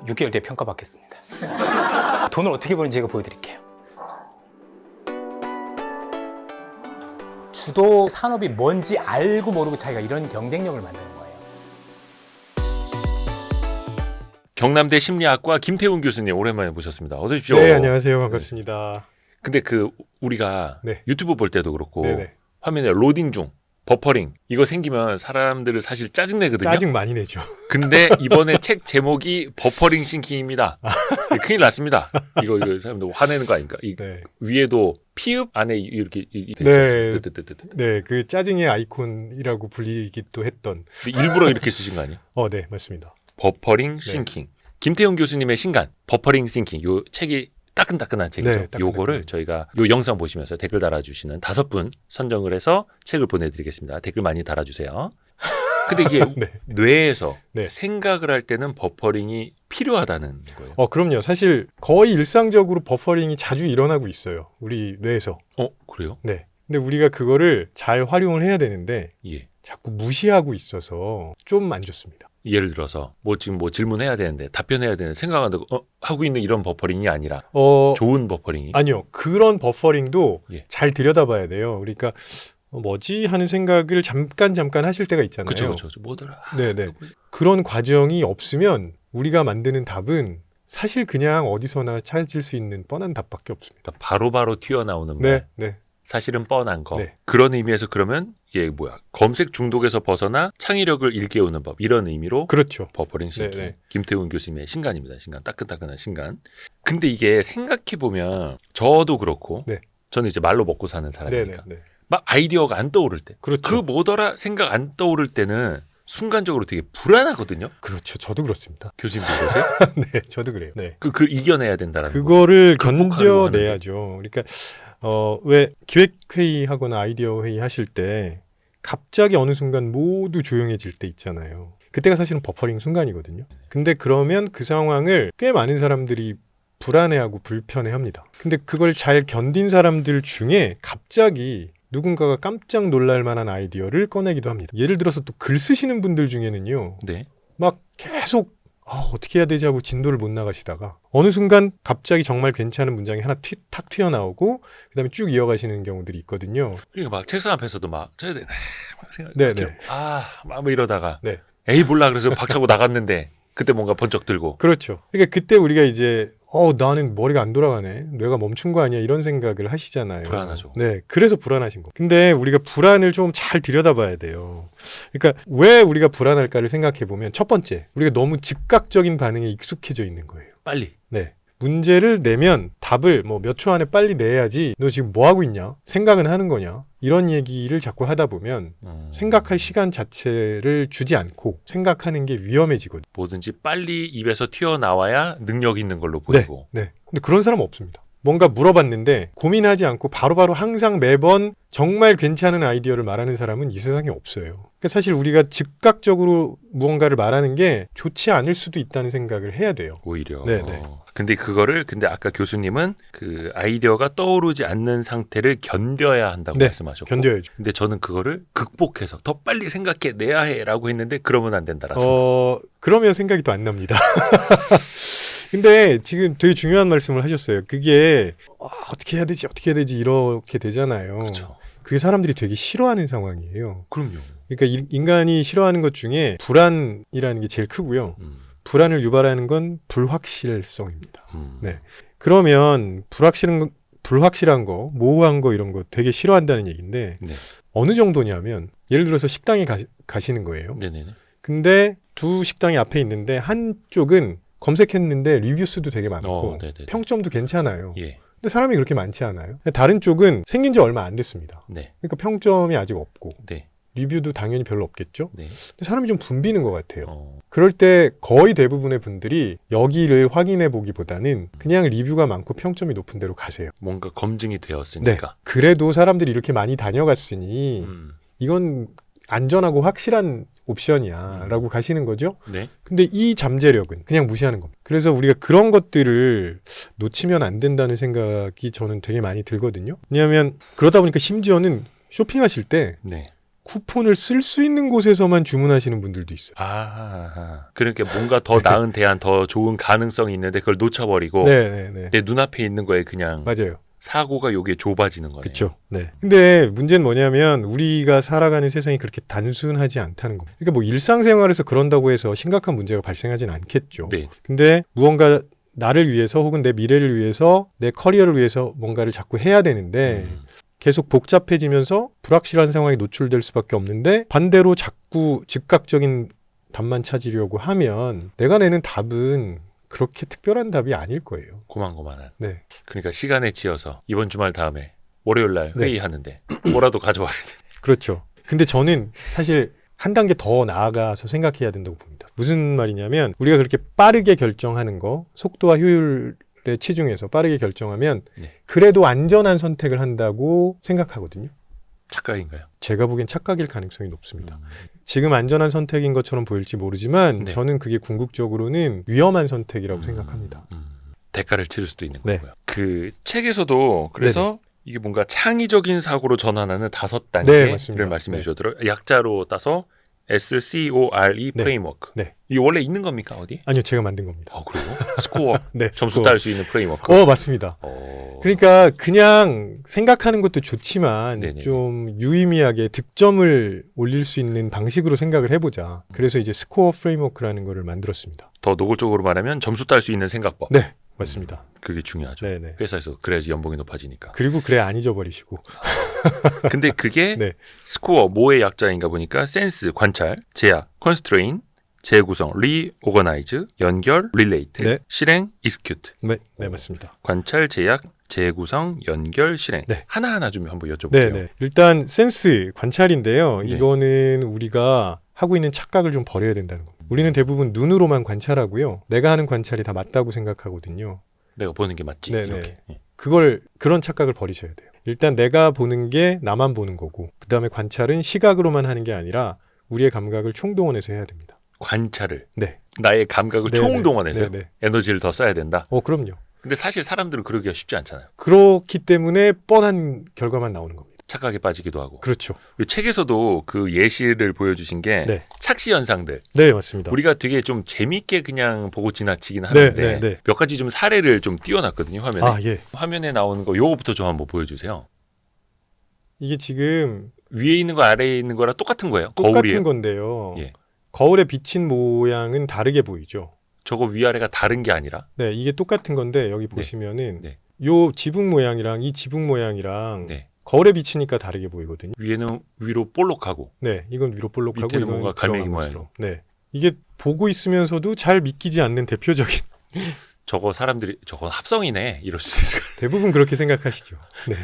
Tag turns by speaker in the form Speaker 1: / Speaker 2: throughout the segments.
Speaker 1: 6개월 뒤에 평가받겠습니다. 돈을 어떻게 버는지 제가 보여드릴게요. 주도 산업이 뭔지 알고 모르고 자기가 이런 경쟁력을 만드는 거예요.
Speaker 2: 경남대 심리학과 김태훈 교수님 오랜만에 모셨습니다. 어서 오십시오.
Speaker 3: 네, 안녕하세요. 반갑습니다.
Speaker 2: 근데 우리가
Speaker 3: 네.
Speaker 2: 유튜브 볼 때도 그렇고
Speaker 3: 네네.
Speaker 2: 화면에 로딩 중, 버퍼링 이거 생기면 사람들을 사실 짜증내거든요.
Speaker 3: 짜증 많이 내죠.
Speaker 2: 근데 이번에 책 제목이 버퍼링 싱킹입니다. 큰일 났습니다. 이거 사람들 화내는 거 아닙니까?
Speaker 3: 네.
Speaker 2: 위에도 피읍 안에 이렇게
Speaker 3: 네.
Speaker 2: 뜨뜨뜨뜨.
Speaker 3: 네, 그 짜증의 아이콘이라고 불리기도 했던.
Speaker 2: 일부러 이렇게 쓰신 거 아니에요?
Speaker 3: 네, 맞습니다.
Speaker 2: 버퍼링 싱킹. 김태훈 교수님의 신간 버퍼링 싱킹 요 책이 따끈따끈한 책이죠.
Speaker 3: 네, 따끈따끈.
Speaker 2: 요거를 저희가 요 영상 보시면서 댓글 달아주시는 5분 선정을 해서 책을 보내드리겠습니다. 댓글 많이 달아주세요. 근데 이게
Speaker 3: 네.
Speaker 2: 뇌에서
Speaker 3: 네.
Speaker 2: 생각을 할 때는 버퍼링이 필요하다는 거예요.
Speaker 3: 그럼요. 사실 거의 일상적으로 버퍼링이 자주 일어나고 있어요. 우리 뇌에서.
Speaker 2: 그래요?
Speaker 3: 네. 근데 우리가 그거를 잘 활용을 해야 되는데
Speaker 2: 예.
Speaker 3: 자꾸 무시하고 있어서 좀 안 좋습니다.
Speaker 2: 예를 들어서 지금 질문해야 되는데 답변해야 되는데 생각 안 하고 하고 있는 이런 버퍼링이 아니라 좋은 버퍼링이
Speaker 3: 아니요. 그런 버퍼링도
Speaker 2: 예.
Speaker 3: 잘 들여다봐야 돼요. 그러니까 뭐지 하는 생각을 잠깐 하실 때가 있잖아요.
Speaker 2: 그렇죠. 뭐더라.
Speaker 3: 네네. 그런 과정이 없으면 우리가 만드는 답은 사실 그냥 어디서나 찾을 수 있는 뻔한 답밖에 없습니다.
Speaker 2: 바로바로 튀어나오는
Speaker 3: 네,
Speaker 2: 말.
Speaker 3: 네.
Speaker 2: 사실은 뻔한 거.
Speaker 3: 네.
Speaker 2: 그런 의미에서 그러면 이게 검색 중독에서 벗어나 창의력을 일깨우는 법. 이런 의미로
Speaker 3: 그렇죠.
Speaker 2: 버퍼링 싱킹.
Speaker 3: 네.
Speaker 2: 김태훈 교수님의 신간입니다. 신간. 따끈따끈한 신간. 근데 이게 생각해보면 저도 그렇고
Speaker 3: 네.
Speaker 2: 저는 이제 말로 먹고 사는
Speaker 3: 네,
Speaker 2: 사람이니까
Speaker 3: 네, 네.
Speaker 2: 막 아이디어가 안 떠오를 때.
Speaker 3: 그렇죠.
Speaker 2: 그 뭐더라 생각 안 떠오를 때는 순간적으로 되게 불안하거든요.
Speaker 3: 그렇죠. 저도 그렇습니다.
Speaker 2: 교수님 그러세요?
Speaker 3: 네, 저도 그래요. 네.
Speaker 2: 그 이겨내야 된다라는 거.
Speaker 3: 그거를
Speaker 2: 극복하려고
Speaker 3: 견뎌내야죠. 그러니까 왜 기획회의 하거나 아이디어 회의 하실 때 갑자기 어느 순간 모두 조용해질 때 있잖아요. 그때가 사실은 버퍼링 순간이거든요. 근데 그러면 그 상황을 꽤 많은 사람들이 불안해하고 불편해합니다. 근데 그걸 잘 견딘 사람들 중에 갑자기 누군가가 깜짝 놀랄 만한 아이디어를 꺼내기도 합니다. 예를 들어서 또 글 쓰시는 분들 중에는요.
Speaker 2: 네.
Speaker 3: 막 계속 어떻게 해야 되지 하고 진도를 못 나가시다가 어느 순간 갑자기 정말 괜찮은 문장이 하나 탁 튀어나오고 그다음에 쭉 이어가시는 경우들이 있거든요.
Speaker 2: 그러니까 막 책상 앞에서도 막 쳐야 되네. 막 생각.
Speaker 3: 네네.
Speaker 2: 막 이러다가.
Speaker 3: 네.
Speaker 2: 에이 몰라 그래서 박차고 나갔는데 그때 뭔가 번쩍 들고.
Speaker 3: 그렇죠. 그러니까 그때 우리가 이제 나는 머리가 안 돌아가네. 뇌가 멈춘 거 아니야. 이런 생각을 하시잖아요.
Speaker 2: 불안하죠.
Speaker 3: 네. 그래서 불안하신 거. 근데 우리가 불안을 좀 잘 들여다봐야 돼요. 그러니까 왜 우리가 불안할까를 생각해 보면 첫 번째, 우리가 너무 즉각적인 반응에 익숙해져 있는 거예요.
Speaker 2: 빨리.
Speaker 3: 네. 문제를 내면 답을 몇 초 안에 빨리 내야지 너 지금 뭐 하고 있냐? 생각은 하는 거냐? 이런 얘기를 자꾸 하다 보면 생각할 시간 자체를 주지 않고 생각하는 게 위험해지거든요.
Speaker 2: 뭐든지 빨리 입에서 튀어나와야 능력 있는 걸로 보이고.
Speaker 3: 네. 근데 그런 사람 없습니다. 뭔가 물어봤는데 고민하지 않고 바로바로 항상 매번 정말 괜찮은 아이디어를 말하는 사람은 이 세상에 없어요. 그러니까 사실 우리가 즉각적으로 무언가를 말하는 게 좋지 않을 수도 있다는 생각을 해야 돼요.
Speaker 2: 오히려.
Speaker 3: 네네.
Speaker 2: 근데 아까 교수님은 그 아이디어가 떠오르지 않는 상태를 견뎌야 한다고
Speaker 3: 네,
Speaker 2: 말씀하셨고.
Speaker 3: 견뎌야죠.
Speaker 2: 근데 저는 그거를 극복해서 더 빨리 생각해내야 해라고 했는데 그러면 안 된다라고.
Speaker 3: 그러면 생각이 또 안 납니다. 근데 지금 되게 중요한 말씀을 하셨어요. 그게 어떻게 해야 되지 이렇게 되잖아요.
Speaker 2: 그렇죠.
Speaker 3: 그게 사람들이 되게 싫어하는 상황이에요.
Speaker 2: 그럼요.
Speaker 3: 그러니까 인간이 싫어하는 것 중에 불안이라는 게 제일 크고요. 불안을 유발하는 건 불확실성입니다. 네. 그러면 불확실한 거, 모호한 거 이런 거 되게 싫어한다는 얘기인데
Speaker 2: 네.
Speaker 3: 어느 정도냐면 예를 들어서 식당에 가시는 거예요.
Speaker 2: 네네네.
Speaker 3: 근데 두 식당이 앞에 있는데 한쪽은 검색했는데 리뷰 수도 되게 많고 평점도 괜찮아요.
Speaker 2: 예.
Speaker 3: 근데 사람이 그렇게 많지 않아요. 다른 쪽은 생긴 지 얼마 안 됐습니다.
Speaker 2: 네.
Speaker 3: 그러니까 평점이 아직 없고
Speaker 2: 네.
Speaker 3: 리뷰도 당연히 별로 없겠죠.
Speaker 2: 네.
Speaker 3: 근데 사람이 좀 붐비는 것 같아요. 그럴 때 거의 대부분의 분들이 여기를 확인해 보기보다는 그냥 리뷰가 많고 평점이 높은 데로 가세요.
Speaker 2: 뭔가 검증이 되었으니까.
Speaker 3: 네. 그래도 사람들이 이렇게 많이 다녀갔으니 이건 안전하고 확실한 옵션이야 라고 가시는 거죠.
Speaker 2: 네.
Speaker 3: 근데 이 잠재력은 그냥 무시하는 겁니다. 그래서 우리가 그런 것들을 놓치면 안 된다는 생각이 저는 되게 많이 들거든요. 왜냐하면 그러다 보니까 심지어는 쇼핑하실 때
Speaker 2: 네.
Speaker 3: 쿠폰을 쓸 수 있는 곳에서만 주문하시는 분들도 있어요.
Speaker 2: 그러니까 뭔가 더 나은 대안, 더 좋은 가능성이 있는데 그걸 놓쳐버리고
Speaker 3: 네.
Speaker 2: 내 눈앞에 있는 거에 그냥
Speaker 3: 맞아요.
Speaker 2: 사고가 요게 좁아지는 거네요.
Speaker 3: 그렇죠. 네. 근데 문제는 뭐냐면 우리가 살아가는 세상이 그렇게 단순하지 않다는 겁니다. 그러니까 뭐 일상생활에서 그런다고 해서 심각한 문제가 발생하진 않겠죠.
Speaker 2: 네.
Speaker 3: 근데 무언가 나를 위해서 혹은 내 미래를 위해서 내 커리어를 위해서 뭔가를 자꾸 해야 되는데 계속 복잡해지면서 불확실한 상황에 노출될 수밖에 없는데 반대로 자꾸 즉각적인 답만 찾으려고 하면 내가 내는 답은 그렇게 특별한 답이 아닐 거예요.
Speaker 2: 고만고만한.
Speaker 3: 네.
Speaker 2: 그러니까 시간에 치여서 이번 주말 다음에 월요일 날
Speaker 3: 네.
Speaker 2: 회의하는데 뭐라도 가져와야 돼.
Speaker 3: 그렇죠. 근데 저는 사실 한 단계 더 나아가서 생각해야 된다고 봅니다. 무슨 말이냐면 우리가 그렇게 빠르게 결정하는 거, 속도와 효율에 치중해서 빠르게 결정하면
Speaker 2: 네.
Speaker 3: 그래도 안전한 선택을 한다고 생각하거든요.
Speaker 2: 착각인가요?
Speaker 3: 제가 보기엔 착각일 가능성이 높습니다. 지금 안전한 선택인 것처럼 보일지 모르지만
Speaker 2: 네.
Speaker 3: 저는 그게 궁극적으로는 위험한 선택이라고 생각합니다.
Speaker 2: 대가를 치를 수도 있는
Speaker 3: 네.
Speaker 2: 거고요. 그 책에서도 그래서 이게 뭔가 창의적인 사고로 전환하는 5단계를
Speaker 3: 네, 맞습니다.
Speaker 2: 말씀해
Speaker 3: 네.
Speaker 2: 주셨더라고요. 약자로 따서 SCORE
Speaker 3: 네.
Speaker 2: 프레임워크.
Speaker 3: 네.
Speaker 2: 이게 원래 있는 겁니까 어디?
Speaker 3: 아니요, 제가 만든 겁니다.
Speaker 2: 그래요? 스코어
Speaker 3: 네,
Speaker 2: 점수
Speaker 3: 스코어.
Speaker 2: 딸 수 있는 프레임워크.
Speaker 3: 맞습니다.
Speaker 2: 어.
Speaker 3: 그러니까 그냥 생각하는 것도 좋지만
Speaker 2: 네네.
Speaker 3: 좀 유의미하게 득점을 올릴 수 있는 방식으로 생각을 해보자. 그래서 이제 스코어 프레임워크라는 거를 만들었습니다.
Speaker 2: 더 노골적으로 말하면 점수 딸 수 있는 생각법.
Speaker 3: 네, 맞습니다.
Speaker 2: 그게 중요하죠.
Speaker 3: 네네.
Speaker 2: 회사에서 그래야지 연봉이 높아지니까.
Speaker 3: 그리고 그래 안 잊어버리시고.
Speaker 2: 근데 그게
Speaker 3: 네.
Speaker 2: 스코어 뭐의 약자인가 보니까 센스 관찰, 제약, 컨스트레인, 재구성, 리오거나이즈, 연결, 릴레이트,
Speaker 3: 네.
Speaker 2: 실행, 익스큐트.
Speaker 3: 네, 맞습니다.
Speaker 2: 관찰, 제약, 재구성, 연결, 실행.
Speaker 3: 네.
Speaker 2: 하나하나 좀 한번 여쭤볼게요.
Speaker 3: 네네. 일단 센스 관찰인데요.
Speaker 2: 네.
Speaker 3: 이거는 우리가 하고 있는 착각을 좀 버려야 된다는 겁니다. 우리는 대부분 눈으로만 관찰하고요. 내가 하는 관찰이 다 맞다고 생각하거든요.
Speaker 2: 내가 보는 게 맞지.
Speaker 3: 네네.
Speaker 2: 이렇게. 예.
Speaker 3: 그런 착각을 버리셔야 돼요. 일단 내가 보는 게 나만 보는 거고, 그 다음에 관찰은 시각으로만 하는 게 아니라 우리의 감각을 총동원해서 해야 됩니다.
Speaker 2: 관찰을.
Speaker 3: 네.
Speaker 2: 나의 감각을
Speaker 3: 네네.
Speaker 2: 총동원해서
Speaker 3: 네네.
Speaker 2: 에너지를 더 써야 된다.
Speaker 3: 그럼요.
Speaker 2: 근데 사실 사람들은 그러기가 쉽지 않잖아요.
Speaker 3: 그렇기 때문에 뻔한 결과만 나오는 겁니다.
Speaker 2: 착각에 빠지기도 하고.
Speaker 3: 그렇죠.
Speaker 2: 이 책에서도 그 예시를 보여주신 게
Speaker 3: 네.
Speaker 2: 착시 현상들.
Speaker 3: 네, 맞습니다.
Speaker 2: 우리가 되게 좀 재밌게 그냥 보고 지나치긴 하는데
Speaker 3: 네.
Speaker 2: 몇 가지 좀 사례를 좀 띄워놨거든요. 화면에.
Speaker 3: 예.
Speaker 2: 화면에 나오는 거 요거부터 좀 한번 보여주세요.
Speaker 3: 이게 지금
Speaker 2: 위에 있는 거 아래에 있는 거랑 똑같은 거예요.
Speaker 3: 똑같은
Speaker 2: 거울이에요.
Speaker 3: 건데요.
Speaker 2: 예.
Speaker 3: 거울에 비친 모양은 다르게 보이죠.
Speaker 2: 저거 위아래가 다른 게 아니라.
Speaker 3: 네, 이게 똑같은 건데 여기 보시면은
Speaker 2: 네.
Speaker 3: 요 지붕 모양이랑 이 지붕 모양이랑
Speaker 2: 네.
Speaker 3: 거울에 비치니까 다르게 보이거든요.
Speaker 2: 위에는 위로 볼록하고
Speaker 3: 네, 이건 위로 볼록하고
Speaker 2: 밑에는
Speaker 3: 이건
Speaker 2: 뭔가 갈매기
Speaker 3: 들어간
Speaker 2: 모양으로.
Speaker 3: 것으로. 네, 이게 보고 있으면서도 잘 믿기지 않는 대표적인
Speaker 2: 저거 사람들이 저건 합성이네 이럴 수 있을 거예요.
Speaker 3: 대부분 그렇게 생각하시죠. 네.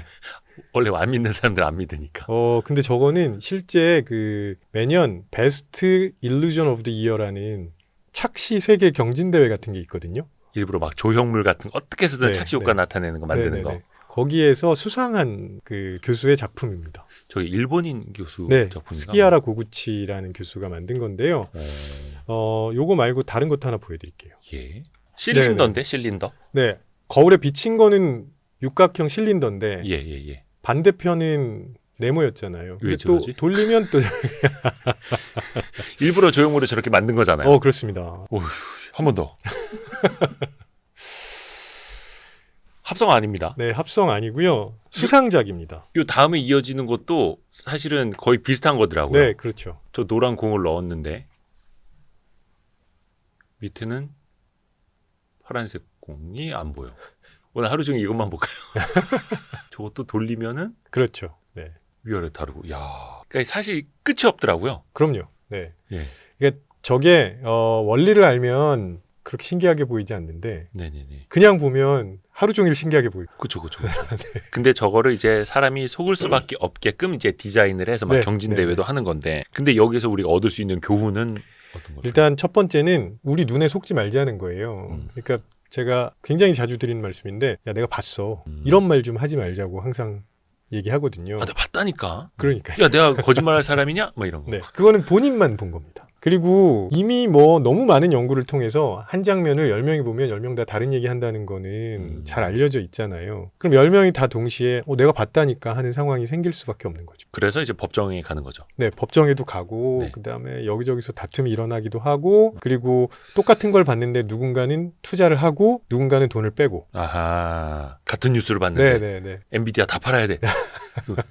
Speaker 2: 원래 안 믿는 사람들 안 믿으니까.
Speaker 3: 근데 저거는 실제 그 매년 베스트 일루전 오브 더 이어라는 착시 세계 경진 대회 같은 게 있거든요.
Speaker 2: 일부러 막 조형물 같은 거 어떻게 해서든
Speaker 3: 네,
Speaker 2: 착시 효과
Speaker 3: 네.
Speaker 2: 나타내는 거 만드는
Speaker 3: 네네네.
Speaker 2: 거.
Speaker 3: 거기에서 수상한 그 교수의 작품입니다.
Speaker 2: 저기 일본인 교수
Speaker 3: 네,
Speaker 2: 작품인가?
Speaker 3: 스기야라 고구치라는 교수가 만든 건데요. 요거 말고 다른 것도 하나 보여드릴게요.
Speaker 2: 예. 실린더인데 실린더?
Speaker 3: 네, 거울에 비친 거는 육각형 실린더인데
Speaker 2: 예.
Speaker 3: 반대편은 네모였잖아요.
Speaker 2: 왜
Speaker 3: 근데 또
Speaker 2: 저러지?
Speaker 3: 돌리면 또
Speaker 2: 일부러 조형물을 저렇게 만든 거잖아요.
Speaker 3: 그렇습니다.
Speaker 2: 한 번 더. 합성 아닙니다.
Speaker 3: 네, 합성 아니고요. 수상작입니다.
Speaker 2: 요 다음에 이어지는 것도 사실은 거의 비슷한 거더라고요.
Speaker 3: 네, 그렇죠.
Speaker 2: 저 노란 공을 넣었는데 밑에는 파란색 공이 안 보여. 오늘 하루 종일 이것만 볼까요? 저것도 돌리면은
Speaker 3: 그렇죠. 네,
Speaker 2: 위아래 다르고. 야, 그러니까 사실 끝이 없더라고요.
Speaker 3: 그럼요. 네,
Speaker 2: 예.
Speaker 3: 그러니까 저게 원리를 알면 그렇게 신기하게 보이지 않는데
Speaker 2: 네네네.
Speaker 3: 그냥 보면 하루 종일 신기하게 보이고.
Speaker 2: 그쵸. 근데 저거를 이제 사람이 속을 수밖에 없게끔 이제 디자인을 해서 막
Speaker 3: 네,
Speaker 2: 경진
Speaker 3: 네,
Speaker 2: 대회도 하는 건데, 근데 여기서 우리가 얻을 수 있는 교훈은 어떤 거죠?
Speaker 3: 일단 첫 번째는 우리 눈에 속지 말자는 거예요. 그러니까 제가 굉장히 자주 드리는 말씀인데, 야 내가 봤어. 이런 말 좀 하지 말자고 항상 얘기하거든요.
Speaker 2: 아, 내가 봤다니까.
Speaker 3: 그러니까.
Speaker 2: 야, 내가 거짓말할 사람이냐? 뭐 이런 거.
Speaker 3: 네, 그거는 본인만 본 겁니다. 그리고 이미 뭐 너무 많은 연구를 통해서 한 장면을 10명이 보면 10명 다 다른 얘기 한다는 거는 잘 알려져 있잖아요. 그럼 10명이 다 동시에 내가 봤다니까 하는 상황이 생길 수밖에 없는 거죠.
Speaker 2: 그래서 이제 법정에 가는 거죠.
Speaker 3: 네, 법정에도 가고
Speaker 2: 네.
Speaker 3: 그다음에 여기저기서 다툼이 일어나기도 하고 그리고 똑같은 걸 봤는데 누군가는 투자를 하고 누군가는 돈을 빼고.
Speaker 2: 아하, 같은 뉴스를 봤는데
Speaker 3: 네네네.
Speaker 2: 엔비디아 다 팔아야 돼.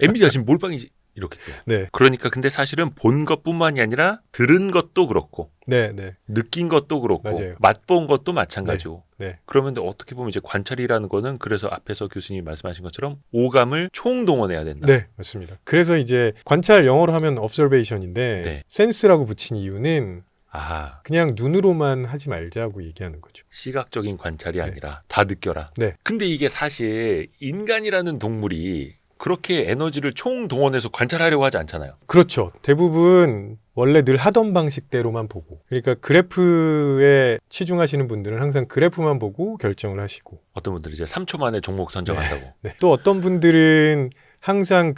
Speaker 2: 엔비디아 지금 몰빵이지. 이렇게 또.
Speaker 3: 네.
Speaker 2: 그러니까 근데 사실은 본 것뿐만이 아니라 들은 것도 그렇고
Speaker 3: 네네.
Speaker 2: 느낀 것도 그렇고
Speaker 3: 맞아요.
Speaker 2: 맛본 것도 마찬가지고.
Speaker 3: 네.
Speaker 2: 그러면 어떻게 보면 이제 관찰이라는 거는 그래서 앞에서 교수님이 말씀하신 것처럼 오감을 총동원해야 된다.
Speaker 3: 네, 맞습니다. 그래서 이제 관찰 영어로 하면 observation인데
Speaker 2: 네.
Speaker 3: 센스라고 붙인 이유는
Speaker 2: 아하,
Speaker 3: 그냥 눈으로만 하지 말자고 얘기하는 거죠.
Speaker 2: 시각적인 관찰이
Speaker 3: 네.
Speaker 2: 아니라 다 느껴라.
Speaker 3: 네.
Speaker 2: 근데 이게 사실 인간이라는 동물이 그렇게 에너지를 총동원해서 관찰하려고 하지 않잖아요.
Speaker 3: 그렇죠. 대부분 원래 늘 하던 방식대로만 보고. 그러니까 그래프에 치중하시는 분들은 항상 그래프만 보고 결정을 하시고.
Speaker 2: 어떤 분들이 이제 3초 만에 종목 선정한다고.
Speaker 3: 네. 또 어떤 분들은 항상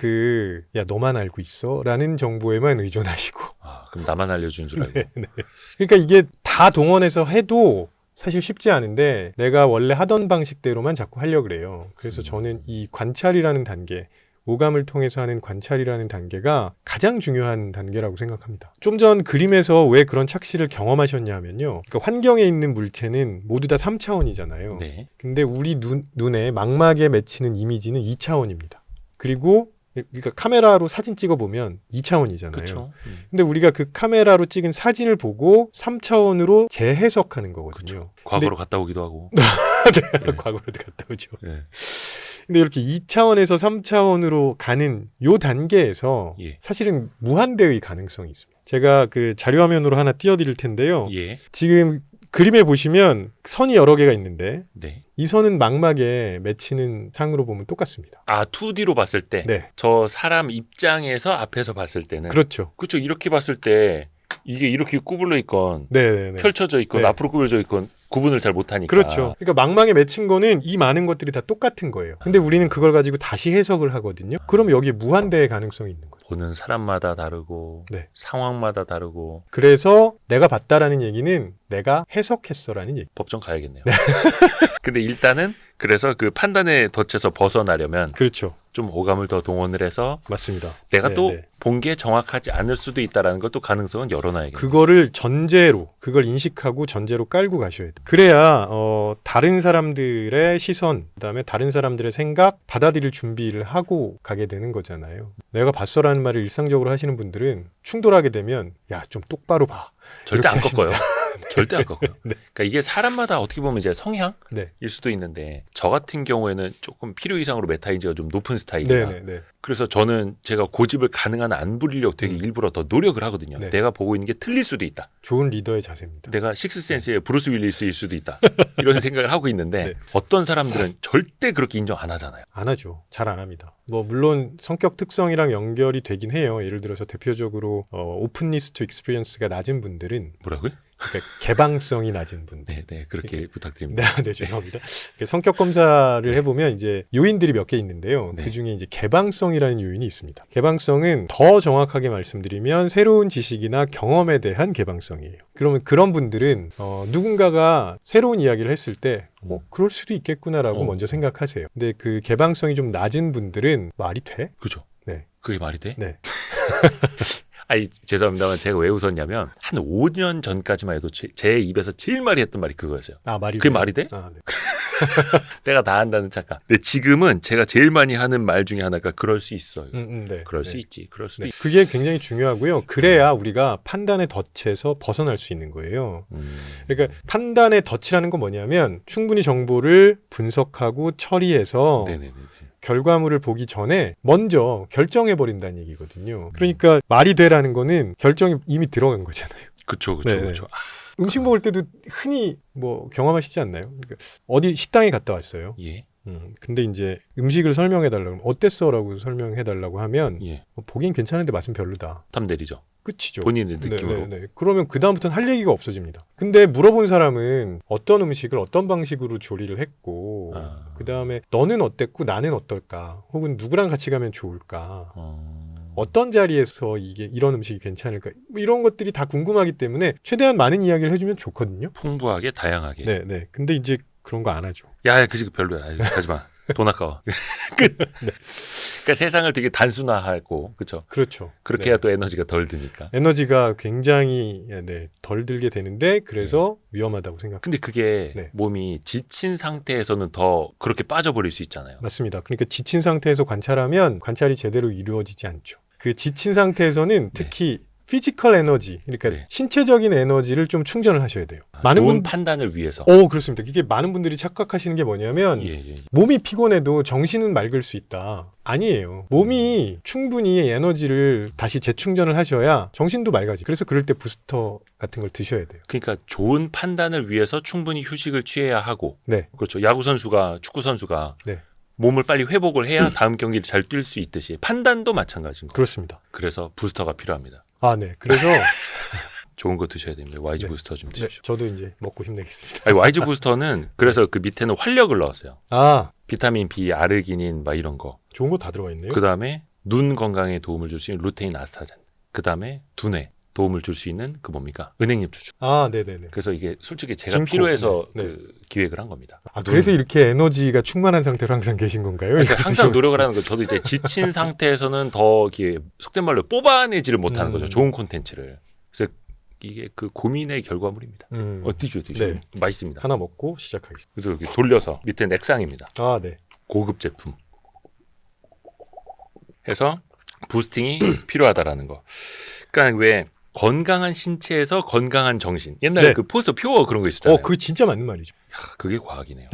Speaker 3: 야, 너만 알고 있어? 라는 정보에만 의존하시고.
Speaker 2: 아, 그럼 나만 알려준 줄 알고.
Speaker 3: 네. 그러니까 이게 다 동원해서 해도 사실 쉽지 않은데 내가 원래 하던 방식대로만 자꾸 하려고 그래요. 그래서 저는 이 관찰이라는 단계, 오감을 통해서 하는 관찰이라는 단계가 가장 중요한 단계라고 생각합니다. 좀 전 그림에서 왜 그런 착시를 경험하셨냐 하면요. 그러니까 환경에 있는 물체는 모두 다 3차원이잖아요.
Speaker 2: 네.
Speaker 3: 근데 우리 눈에 망막에 맺히는 이미지는 2차원입니다. 그리고 그러니까 카메라로 사진 찍어보면 2차원이잖아요.
Speaker 2: 그렇죠.
Speaker 3: 근데 우리가 그 카메라로 찍은 사진을 보고 3차원으로 재해석하는 거거든요.
Speaker 2: 과거로 갔다 오기도 하고.
Speaker 3: 네.
Speaker 2: 네.
Speaker 3: 과거로도 갔다 오죠.
Speaker 2: 네.
Speaker 3: 근데 이렇게 2차원에서 3차원으로 가는 요 단계에서
Speaker 2: 예.
Speaker 3: 사실은 무한대의 가능성이 있습니다. 제가 그 자료화면으로 하나 띄워드릴 텐데요.
Speaker 2: 예.
Speaker 3: 지금 그림에 보시면 선이 여러 개가 있는데
Speaker 2: 네.
Speaker 3: 이 선은 망막에 맺히는 상으로 보면 똑같습니다.
Speaker 2: 아, 2D로 봤을 때,
Speaker 3: 네.
Speaker 2: 저 사람 입장에서 앞에서 봤을 때는,
Speaker 3: 그렇죠.
Speaker 2: 그렇죠. 이렇게 봤을 때 이게 이렇게 구불러 있건
Speaker 3: 네네네.
Speaker 2: 펼쳐져 있건
Speaker 3: 네.
Speaker 2: 앞으로 구부러져 있건 구분을 잘 못하니까.
Speaker 3: 그렇죠. 그러니까 망망에 맺힌 거는 이 많은 것들이 다 똑같은 거예요. 근데 우리는 그걸 가지고 다시 해석을 하거든요. 그럼 여기에 무한대의 가능성이 있는 거죠.
Speaker 2: 보는 사람마다 다르고
Speaker 3: 네.
Speaker 2: 상황마다 다르고.
Speaker 3: 그래서 내가 봤다라는 얘기는 내가 해석했어라는 얘기.
Speaker 2: 법정 가야겠네요. 근데 일단은 그래서 그 판단의 덫에서 벗어나려면
Speaker 3: 그렇죠.
Speaker 2: 좀 오감을 더 동원을 해서
Speaker 3: 맞습니다.
Speaker 2: 내가
Speaker 3: 네,
Speaker 2: 또
Speaker 3: 네.
Speaker 2: 본 게 정확하지 않을 수도 있다라는 걸 또 가능성은 열어놔야겠네요.
Speaker 3: 그거를 전제로 그걸 인식하고 전제로 깔고 가셔야 돼요. 그래야 다른 사람들의 시선, 그다음에 다른 사람들의 생각 받아들일 준비를 하고 가게 되는 거잖아요. 내가 봤어라는 말을 일상적으로 하시는 분들은 충돌하게 되면 야, 좀 똑바로 봐.
Speaker 2: 절대 안
Speaker 3: 이렇게
Speaker 2: 꺾어요. 절대 안 꺾어요.
Speaker 3: 네.
Speaker 2: 그러니까 이게 사람마다 어떻게 보면 이제 성향일
Speaker 3: 네.
Speaker 2: 수도 있는데 저 같은 경우에는 조금 필요 이상으로 메타인지가 좀 높은 스타일이라
Speaker 3: 네네네.
Speaker 2: 그래서 저는 제가 고집을 가능한 한 안 부리려고 되게 일부러 더 노력을 하거든요.
Speaker 3: 네.
Speaker 2: 내가 보고 있는 게 틀릴 수도 있다.
Speaker 3: 좋은 리더의 자세입니다.
Speaker 2: 내가 식스센스의 브루스 윌리스일 수도 있다. 이런 생각을 하고 있는데
Speaker 3: 네.
Speaker 2: 어떤 사람들은 절대 그렇게 인정 안 하잖아요.
Speaker 3: 안 하죠. 잘 안 합니다. 뭐 물론 성격 특성이랑 연결이 되긴 해요. 예를 들어서 대표적으로 오픈니스 투 익스피리언스가 낮은 분들은
Speaker 2: 뭐라고요?
Speaker 3: 그러니까 개방성이 낮은 분들.
Speaker 2: 네, 네, 그렇게 부탁드립니다.
Speaker 3: 네, 죄송합니다. 성격 검사를 해보면 이제 요인들이 몇 개 있는데요.
Speaker 2: 네.
Speaker 3: 그 중에 이제 개방성이라는 요인이 있습니다. 개방성은 더 정확하게 말씀드리면 새로운 지식이나 경험에 대한 개방성이에요. 그러면 그런 분들은 누군가가 새로운 이야기를 했을 때 그럴 수도 있겠구나라고 먼저 생각하세요. 근데 그 개방성이 좀 낮은 분들은 말이 돼?
Speaker 2: 그죠?
Speaker 3: 네.
Speaker 2: 그게 말이 돼?
Speaker 3: 네.
Speaker 2: 아니 죄송합니다만 제가 왜 웃었냐면 한 5년 전까지만 해도 제 입에서 제일 많이 했던 말이 그거였어요.
Speaker 3: 아, 말이
Speaker 2: 그게
Speaker 3: 돼요?
Speaker 2: 말이 돼?
Speaker 3: 아, 네.
Speaker 2: 내가 다 한다는 착각. 근데 지금은 제가 제일 많이 하는 말 중에 하나가 그럴 수 있어요.
Speaker 3: 네.
Speaker 2: 그럴
Speaker 3: 네.
Speaker 2: 수 있지. 그럴 수도
Speaker 3: 네.
Speaker 2: 있지.
Speaker 3: 그게 굉장히 중요하고요. 그래야 우리가 판단의 덫에서 벗어날 수 있는 거예요. 그러니까 판단의 덫이라는 건 뭐냐면 충분히 정보를 분석하고 처리해서
Speaker 2: 네네네.
Speaker 3: 결과물을 보기 전에 먼저 결정해버린다는 얘기거든요. 그러니까 말이 되라는 거는 결정이 이미 들어간 거잖아요.
Speaker 2: 그쵸,
Speaker 3: 네.
Speaker 2: 그쵸.
Speaker 3: 음식 먹을 때도 흔히 뭐 경험하시지 않나요? 그러니까 어디 식당에 갔다 왔어요.
Speaker 2: 예,
Speaker 3: 근데 이제 음식을 설명해달라고 하면 어땠어라고 설명해달라고 하면
Speaker 2: 예.
Speaker 3: 보기엔 괜찮은데 맛은 별로다.
Speaker 2: 탐 내리죠.
Speaker 3: 끝이죠.
Speaker 2: 본인의 느낌으로.
Speaker 3: 네. 그러면 그 다음부터는 할 얘기가 없어집니다. 근데 물어본 사람은 어떤 음식을 어떤 방식으로 조리를 했고 그 다음에 너는 어땠고 나는 어떨까 혹은 누구랑 같이 가면 좋을까 어떤 자리에서 이게 이런 음식이 괜찮을까? 뭐 이런 것들이 다 궁금하기 때문에 최대한 많은 이야기를 해주면 좋거든요.
Speaker 2: 풍부하게 다양하게.
Speaker 3: 네, 네. 근데 이제 그런 거 안 하죠.
Speaker 2: 야, 그 지금 별로야. 아유, 하지 마. 돈 아까워. 그러니까 세상을 되게 단순화하고 그렇죠.
Speaker 3: 그렇죠.
Speaker 2: 그렇게
Speaker 3: 네.
Speaker 2: 해야 또 에너지가 덜 드니까.
Speaker 3: 에너지가 굉장히 덜 들게 되는데 그래서 위험하다고 생각합니다.
Speaker 2: 근데 그게
Speaker 3: 네.
Speaker 2: 몸이 지친 상태에서는 더 그렇게 빠져버릴 수 있잖아요.
Speaker 3: 맞습니다. 그러니까 지친 상태에서 관찰하면 관찰이 제대로 이루어지지 않죠. 그 지친 상태에서는 특히 피지컬 에너지, 그러니까
Speaker 2: 네.
Speaker 3: 신체적인 에너지를 좀 충전을 하셔야 돼요. 많은
Speaker 2: 좋은
Speaker 3: 분,
Speaker 2: 판단을 위해서.
Speaker 3: 그렇습니다. 이게 많은 분들이 착각하시는 게 뭐냐면
Speaker 2: 예, 예.
Speaker 3: 몸이 피곤해도 정신은 맑을 수 있다. 아니에요. 몸이 충분히 에너지를 다시 재충전을 하셔야 정신도 맑아지. 그래서 그럴 때 부스터 같은 걸 드셔야 돼요.
Speaker 2: 그러니까 좋은 판단을 위해서 충분히 휴식을 취해야 하고.
Speaker 3: 네.
Speaker 2: 그렇죠. 야구 선수가 축구 선수가
Speaker 3: 네.
Speaker 2: 몸을 빨리 회복을 해야 다음 경기를 잘 뛸 수 있듯이 판단도 마찬가지인 거예요.
Speaker 3: 그렇습니다.
Speaker 2: 그래서 부스터가 필요합니다.
Speaker 3: 아, 네. 그래서
Speaker 2: 좋은 거 드셔야 됩니다. YG
Speaker 3: 네.
Speaker 2: 부스터 좀
Speaker 3: 네,
Speaker 2: 드십시오.
Speaker 3: 저도 이제 먹고 힘내겠습니다.
Speaker 2: 아니, YG 부스터는 그래서 그 밑에는 활력을 넣었어요.
Speaker 3: 아,
Speaker 2: 비타민 B, 아르기닌 막 이런 거.
Speaker 3: 좋은 거 다 들어가 있네요.
Speaker 2: 그 다음에 눈 건강에 도움을 줄 수 있는 루테인 아스타잔. 그 다음에 두뇌 도움을 줄 수 있는 그 뭡니까? 은행잎 추출.
Speaker 3: 아, 네네네.
Speaker 2: 그래서 이게 솔직히 제가
Speaker 3: 진코.
Speaker 2: 필요해서
Speaker 3: 네.
Speaker 2: 그 기획을 한 겁니다.
Speaker 3: 아, 그래서 이렇게 에너지가 충만한 상태로 항상 계신 건가요?
Speaker 2: 그러니까
Speaker 3: 이거
Speaker 2: 항상
Speaker 3: 드시면서.
Speaker 2: 노력을 하는 거죠. 저도 이제 지친 상태에서는 더 이게 속된 말로 뽑아내지를 못하는 거죠. 좋은 콘텐츠를. 그래서 이게 그 고민의 결과물입니다. 드시죠.
Speaker 3: 네.
Speaker 2: 맛있습니다.
Speaker 3: 하나 먹고 시작하겠습니다.
Speaker 2: 그래서 이렇게 돌려서 밑에 액상입니다.
Speaker 3: 아, 네.
Speaker 2: 고급 제품. 해서 부스팅이 필요하다라는 거. 그러니까 왜 건강한 신체에서 건강한 정신. 옛날에
Speaker 3: 네.
Speaker 2: 그 포스터 퓨어 그런 거 있었잖아요.
Speaker 3: 그거 진짜 맞는 말이죠.
Speaker 2: 그게 과학이네요.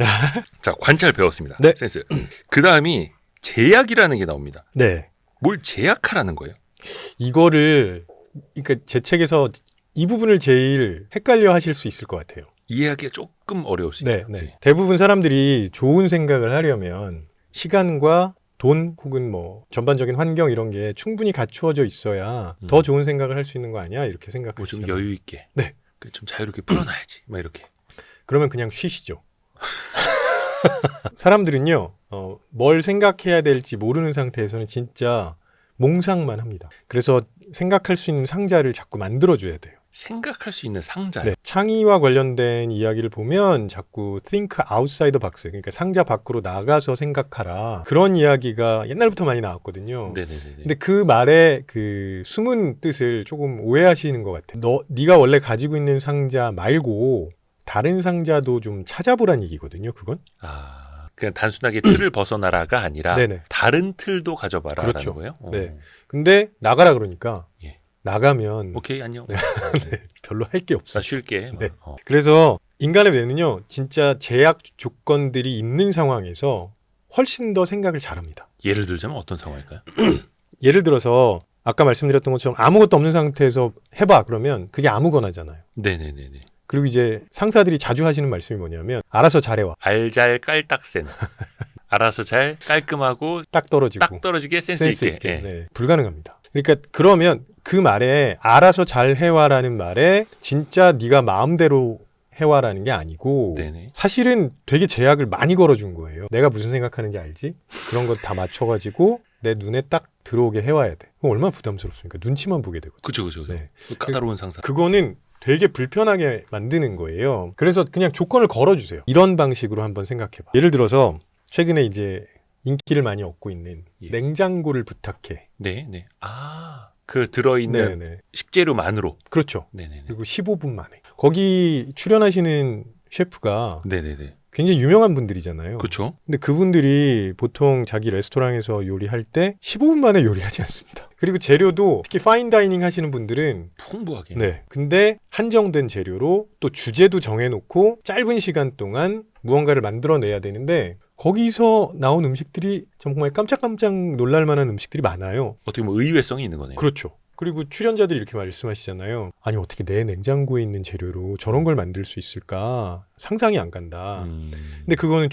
Speaker 2: 자, 관찰 배웠습니다.
Speaker 3: 네.
Speaker 2: 센스. 그 다음이 제약이라는 게 나옵니다.
Speaker 3: 네.
Speaker 2: 뭘 제약하라는 거예요?
Speaker 3: 이거를 그러니까 제 책에서 이 부분을 제일 헷갈려 하실 수 있을 것 같아요.
Speaker 2: 이해하기가 조금 어려울 수
Speaker 3: 네,
Speaker 2: 있어요.
Speaker 3: 네. 대부분 사람들이 좋은 생각을 하려면 시간과 돈 혹은 뭐 전반적인 환경 이런 게 충분히 갖추어져 있어야 더 좋은 생각을 할 수 있는 거 아니야? 이렇게
Speaker 2: 뭐좀
Speaker 3: 생각하시잖아요.
Speaker 2: 여유 있게.
Speaker 3: 네.
Speaker 2: 좀 자유롭게 풀어놔야지. 막 이렇게.
Speaker 3: 그러면 그냥 쉬시죠. 사람들은요, 뭘 생각해야 될지 모르는 상태에서는 진짜 몽상만 합니다. 그래서 생각할 수 있는 상자를 자꾸 만들어줘야 돼요.
Speaker 2: 생각할 수 있는 상자.
Speaker 3: 네, 창의와 관련된 이야기를 보면 자꾸 think outside the box, 그러니까 상자 밖으로 나가서 생각하라. 그런 이야기가 옛날부터 많이 나왔거든요.
Speaker 2: 네네네.
Speaker 3: 근데 그 말의 그 숨은 뜻을 조금 오해하시는 것 같아요. 네가 원래 가지고 있는 상자 말고 다른 상자도 좀 찾아보란 얘기거든요. 그건.
Speaker 2: 그냥 단순하게 틀을 벗어나라가 아니라
Speaker 3: 네네.
Speaker 2: 다른 틀도 가져봐라라는
Speaker 3: 그렇죠.
Speaker 2: 거예요.
Speaker 3: 네. 근데 나가라 그러니까
Speaker 2: 예.
Speaker 3: 나가면
Speaker 2: 오케이 안녕.
Speaker 3: 네. 별로 할 게 없어요.
Speaker 2: 나 쉴게.
Speaker 3: 네.
Speaker 2: 어.
Speaker 3: 그래서 인간의 뇌는요, 진짜 제약 조건들이 있는 상황에서 훨씬 더 생각을 잘합니다.
Speaker 2: 예를 들자면 어떤 상황일까요?
Speaker 3: 예를 들어서 아까 말씀드렸던 것처럼 아무것도 없는 상태에서 해봐 그러면 그게 아무거나잖아요.
Speaker 2: 네네네네.
Speaker 3: 그리고 이제 상사들이 자주 하시는 말씀이 뭐냐면 알아서 잘해와.
Speaker 2: 알잘 깔딱센. 알아서 잘 깔끔하고
Speaker 3: 딱 떨어지고.
Speaker 2: 딱 떨어지게 센스 있게. 예.
Speaker 3: 네, 불가능합니다. 그러니까 그러면 그 말에 알아서 잘 해와라는 말에 진짜 네가 마음대로 해와라는 게 아니고
Speaker 2: 네네.
Speaker 3: 사실은 되게 제약을 많이 걸어준 거예요. 내가 무슨 생각하는지 알지? 그런 거 다 맞춰가지고 내 눈에 딱 들어오게 해와야 돼. 그럼 얼마나 부담스럽습니까? 눈치만 보게 되거든요.
Speaker 2: 그쵸.
Speaker 3: 네.
Speaker 2: 까다로운 상사.
Speaker 3: 그거는 되게 불편하게 만드는 거예요. 그래서 그냥 조건을 걸어주세요. 이런 방식으로 한번 생각해봐. 예를 들어서 최근에 이제 인기를 많이 얻고 있는
Speaker 2: 예.
Speaker 3: 냉장고를 부탁해.
Speaker 2: 네네. 그 들어있는
Speaker 3: 네네.
Speaker 2: 식재료만으로.
Speaker 3: 그렇죠.
Speaker 2: 네네네.
Speaker 3: 그리고 15분 만에. 거기 출연하시는 셰프가
Speaker 2: 네네네.
Speaker 3: 굉장히 유명한 분들이잖아요.
Speaker 2: 그쵸.
Speaker 3: 근데 그분들이 보통 자기 레스토랑에서 요리할 때 15분 만에 요리하지 않습니다. 그리고 재료도 특히 파인다이닝 하시는 분들은
Speaker 2: 풍부하게.
Speaker 3: 네. 근데 한정된 재료로 또 주제도 정해놓고 짧은 시간 동안 무언가를 만들어내야 되는데 거기서 나온 음식들이 정말 깜짝깜짝 놀랄 만한 음식들이 많아요.
Speaker 2: 어떻게 보면 의외성이 있는 거네요.
Speaker 3: 그렇죠. 그리고 출연자들이 이렇게 말씀하시잖아요. 아니 어떻게 내 냉장고에 있는 재료로 저런 걸 만들 수 있을까? 상상이 안 간다. 근데 그거는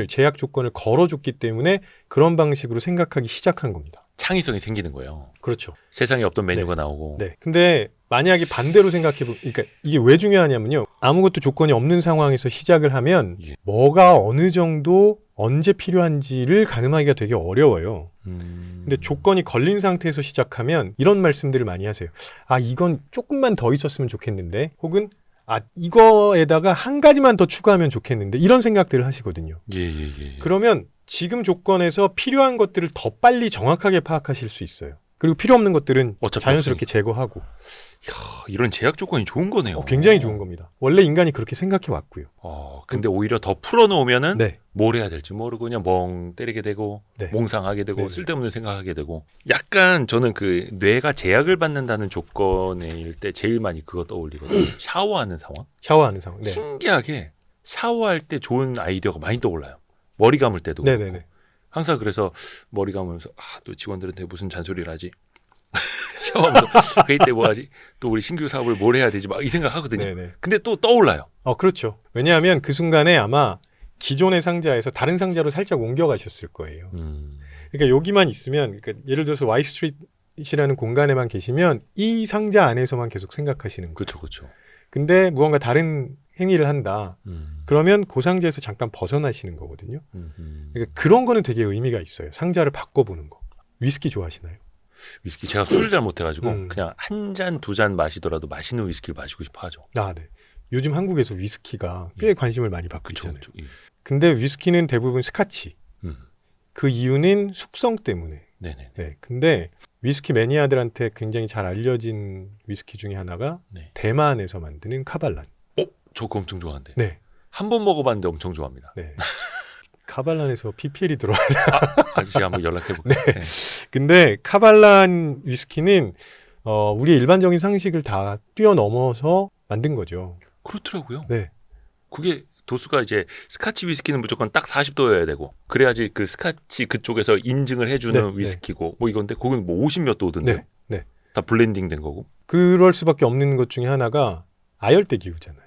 Speaker 3: 제약 조건을 걸어줬기 때문에 그런 방식으로 생각하기 시작한 겁니다.
Speaker 2: 창의성이 생기는 거예요.
Speaker 3: 그렇죠.
Speaker 2: 세상에 없던 메뉴가 나오고.
Speaker 3: 네. 근데 만약에 반대로 생각해보면, 그러니까 이게 왜 중요하냐면요. 아무것도 조건이 없는 상황에서 시작을 하면
Speaker 2: 예.
Speaker 3: 뭐가 어느 정도 언제 필요한지를 가늠하기가 되게 어려워요. 근데 조건이 걸린 상태에서 시작하면 이런 말씀들을 많이 하세요. 아, 이건 조금만 더 있었으면 좋겠는데, 혹은 아, 이거에다가 한 가지만 더 추가하면 좋겠는데, 이런 생각들을 하시거든요.
Speaker 2: 예.
Speaker 3: 그러면 지금 조건에서 필요한 것들을 더 빨리 정확하게 파악하실 수 있어요. 그리고 필요 없는 것들은
Speaker 2: 어차피
Speaker 3: 자연스럽게 제거하고.
Speaker 2: 이런 제약 조건이 좋은 거네요.
Speaker 3: 굉장히 좋은 겁니다. 원래 인간이 그렇게 생각해 왔고요.
Speaker 2: 근데 오히려 더 풀어놓으면은
Speaker 3: 네.
Speaker 2: 뭘 해야 될지 모르고 그냥 멍 때리게 되고
Speaker 3: 네.
Speaker 2: 몽상하게 되고
Speaker 3: 네네.
Speaker 2: 쓸데없는 생각하게 되고 약간 저는 그 뇌가 제약을 받는다는 조건일 때 제일 많이 그거 떠올리거든요. 샤워하는 상황.
Speaker 3: 샤워하는 상황. 네.
Speaker 2: 신기하게 샤워할 때 좋은 아이디어가 많이 떠올라요. 머리 감을 때도 그렇고.
Speaker 3: 네네네.
Speaker 2: 항상 그래서 머리 감으면서 또 직원들한테 무슨 잔소리를 하지? 샤워하면서 회의 때 뭐 하지? 또 우리 신규 사업을 뭘 해야 되지? 막 이 생각하거든요.
Speaker 3: 네네.
Speaker 2: 근데 또 떠올라요.
Speaker 3: 그렇죠. 왜냐하면 그 순간에 아마 기존의 상자에서 다른 상자로 살짝 옮겨가셨을 거예요. 그러니까 여기만 있으면, 그러니까 예를 들어서 Y스트리트라는 공간에만 계시면 이 상자 안에서만 계속 생각하시는 거예요.
Speaker 2: 그렇죠.
Speaker 3: 근데 무언가 다른 행위를 한다. 그러면 그 상자에서 잠깐 벗어나시는 거거든요. 그러니까 그런 거는 되게 의미가 있어요. 상자를 바꿔보는 거. 위스키 좋아하시나요?
Speaker 2: 위스키 제가 술을 잘 못해가지고
Speaker 3: 음.
Speaker 2: 그냥 한 잔 두 잔 마시더라도 맛있는 위스키를 마시고 싶어하죠.
Speaker 3: 네. 요즘 한국에서 위스키가 꽤 관심을 많이 받고
Speaker 2: 그쵸,
Speaker 3: 있잖아요.
Speaker 2: 그쵸. 예.
Speaker 3: 근데 위스키는 대부분 스카치.
Speaker 2: 음.
Speaker 3: 그 이유는 숙성 때문에.
Speaker 2: 네네.
Speaker 3: 네. 근데 위스키 매니아들한테 굉장히 잘 알려진 위스키 중에 하나가
Speaker 2: 네.
Speaker 3: 대만에서 만드는 카발란.
Speaker 2: 저 그거 엄청 좋아하는데.
Speaker 3: 네.
Speaker 2: 한 번 먹어봤는데 엄청 좋아합니다.
Speaker 3: 네. 카발란에서 PPL이 들어와요.
Speaker 2: 아저씨 한번 연락해볼게요.
Speaker 3: 네. 근데 카발란 위스키는 우리의 일반적인 상식을 다 뛰어넘어서 만든 거죠.
Speaker 2: 그렇더라고요.
Speaker 3: 네.
Speaker 2: 그게 도수가 이제 스카치 위스키는 무조건 딱 40도여야 되고 그래야지 그 스카치 그쪽에서 인증을 해주는
Speaker 3: 네,
Speaker 2: 위스키고 뭐 이건데 거기는 뭐 50몇 도던데요.
Speaker 3: 네. 네.
Speaker 2: 다 블렌딩 된 거고.
Speaker 3: 그럴 수밖에 없는 것 중에 하나가 아열대 기후잖아요.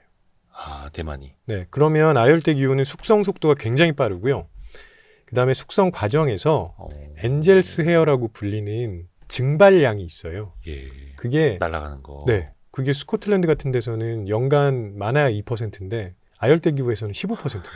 Speaker 2: 대만이.
Speaker 3: 네. 그러면 아열대 기후는 숙성 속도가 굉장히 빠르고요. 그다음에 숙성 과정에서 엔젤스 헤어라고 불리는 증발량이 있어요.
Speaker 2: 예.
Speaker 3: 그게
Speaker 2: 날아가는 거.
Speaker 3: 네. 그게 스코틀랜드 같은 데서는 연간 많아야 2%인데 아열대 기후에서는 15%입니다.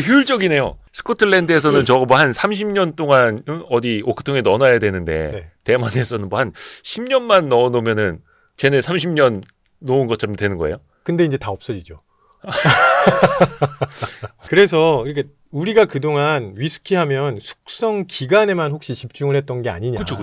Speaker 2: 효율적이네요. 스코틀랜드에서는 저거 뭐 한 30년 동안 어디 오크통에 넣어놔야 되는데
Speaker 3: 네.
Speaker 2: 대만에서는 뭐 한 10년만 넣어놓으면은 쟤네 30년 놓은 것처럼 되는 거예요?
Speaker 3: 근데 이제 다 없어지죠. 그래서 이렇게 우리가 그동안 위스키 하면 숙성 기간에만 혹시 집중을 했던 게 아니냐.
Speaker 2: 그렇죠.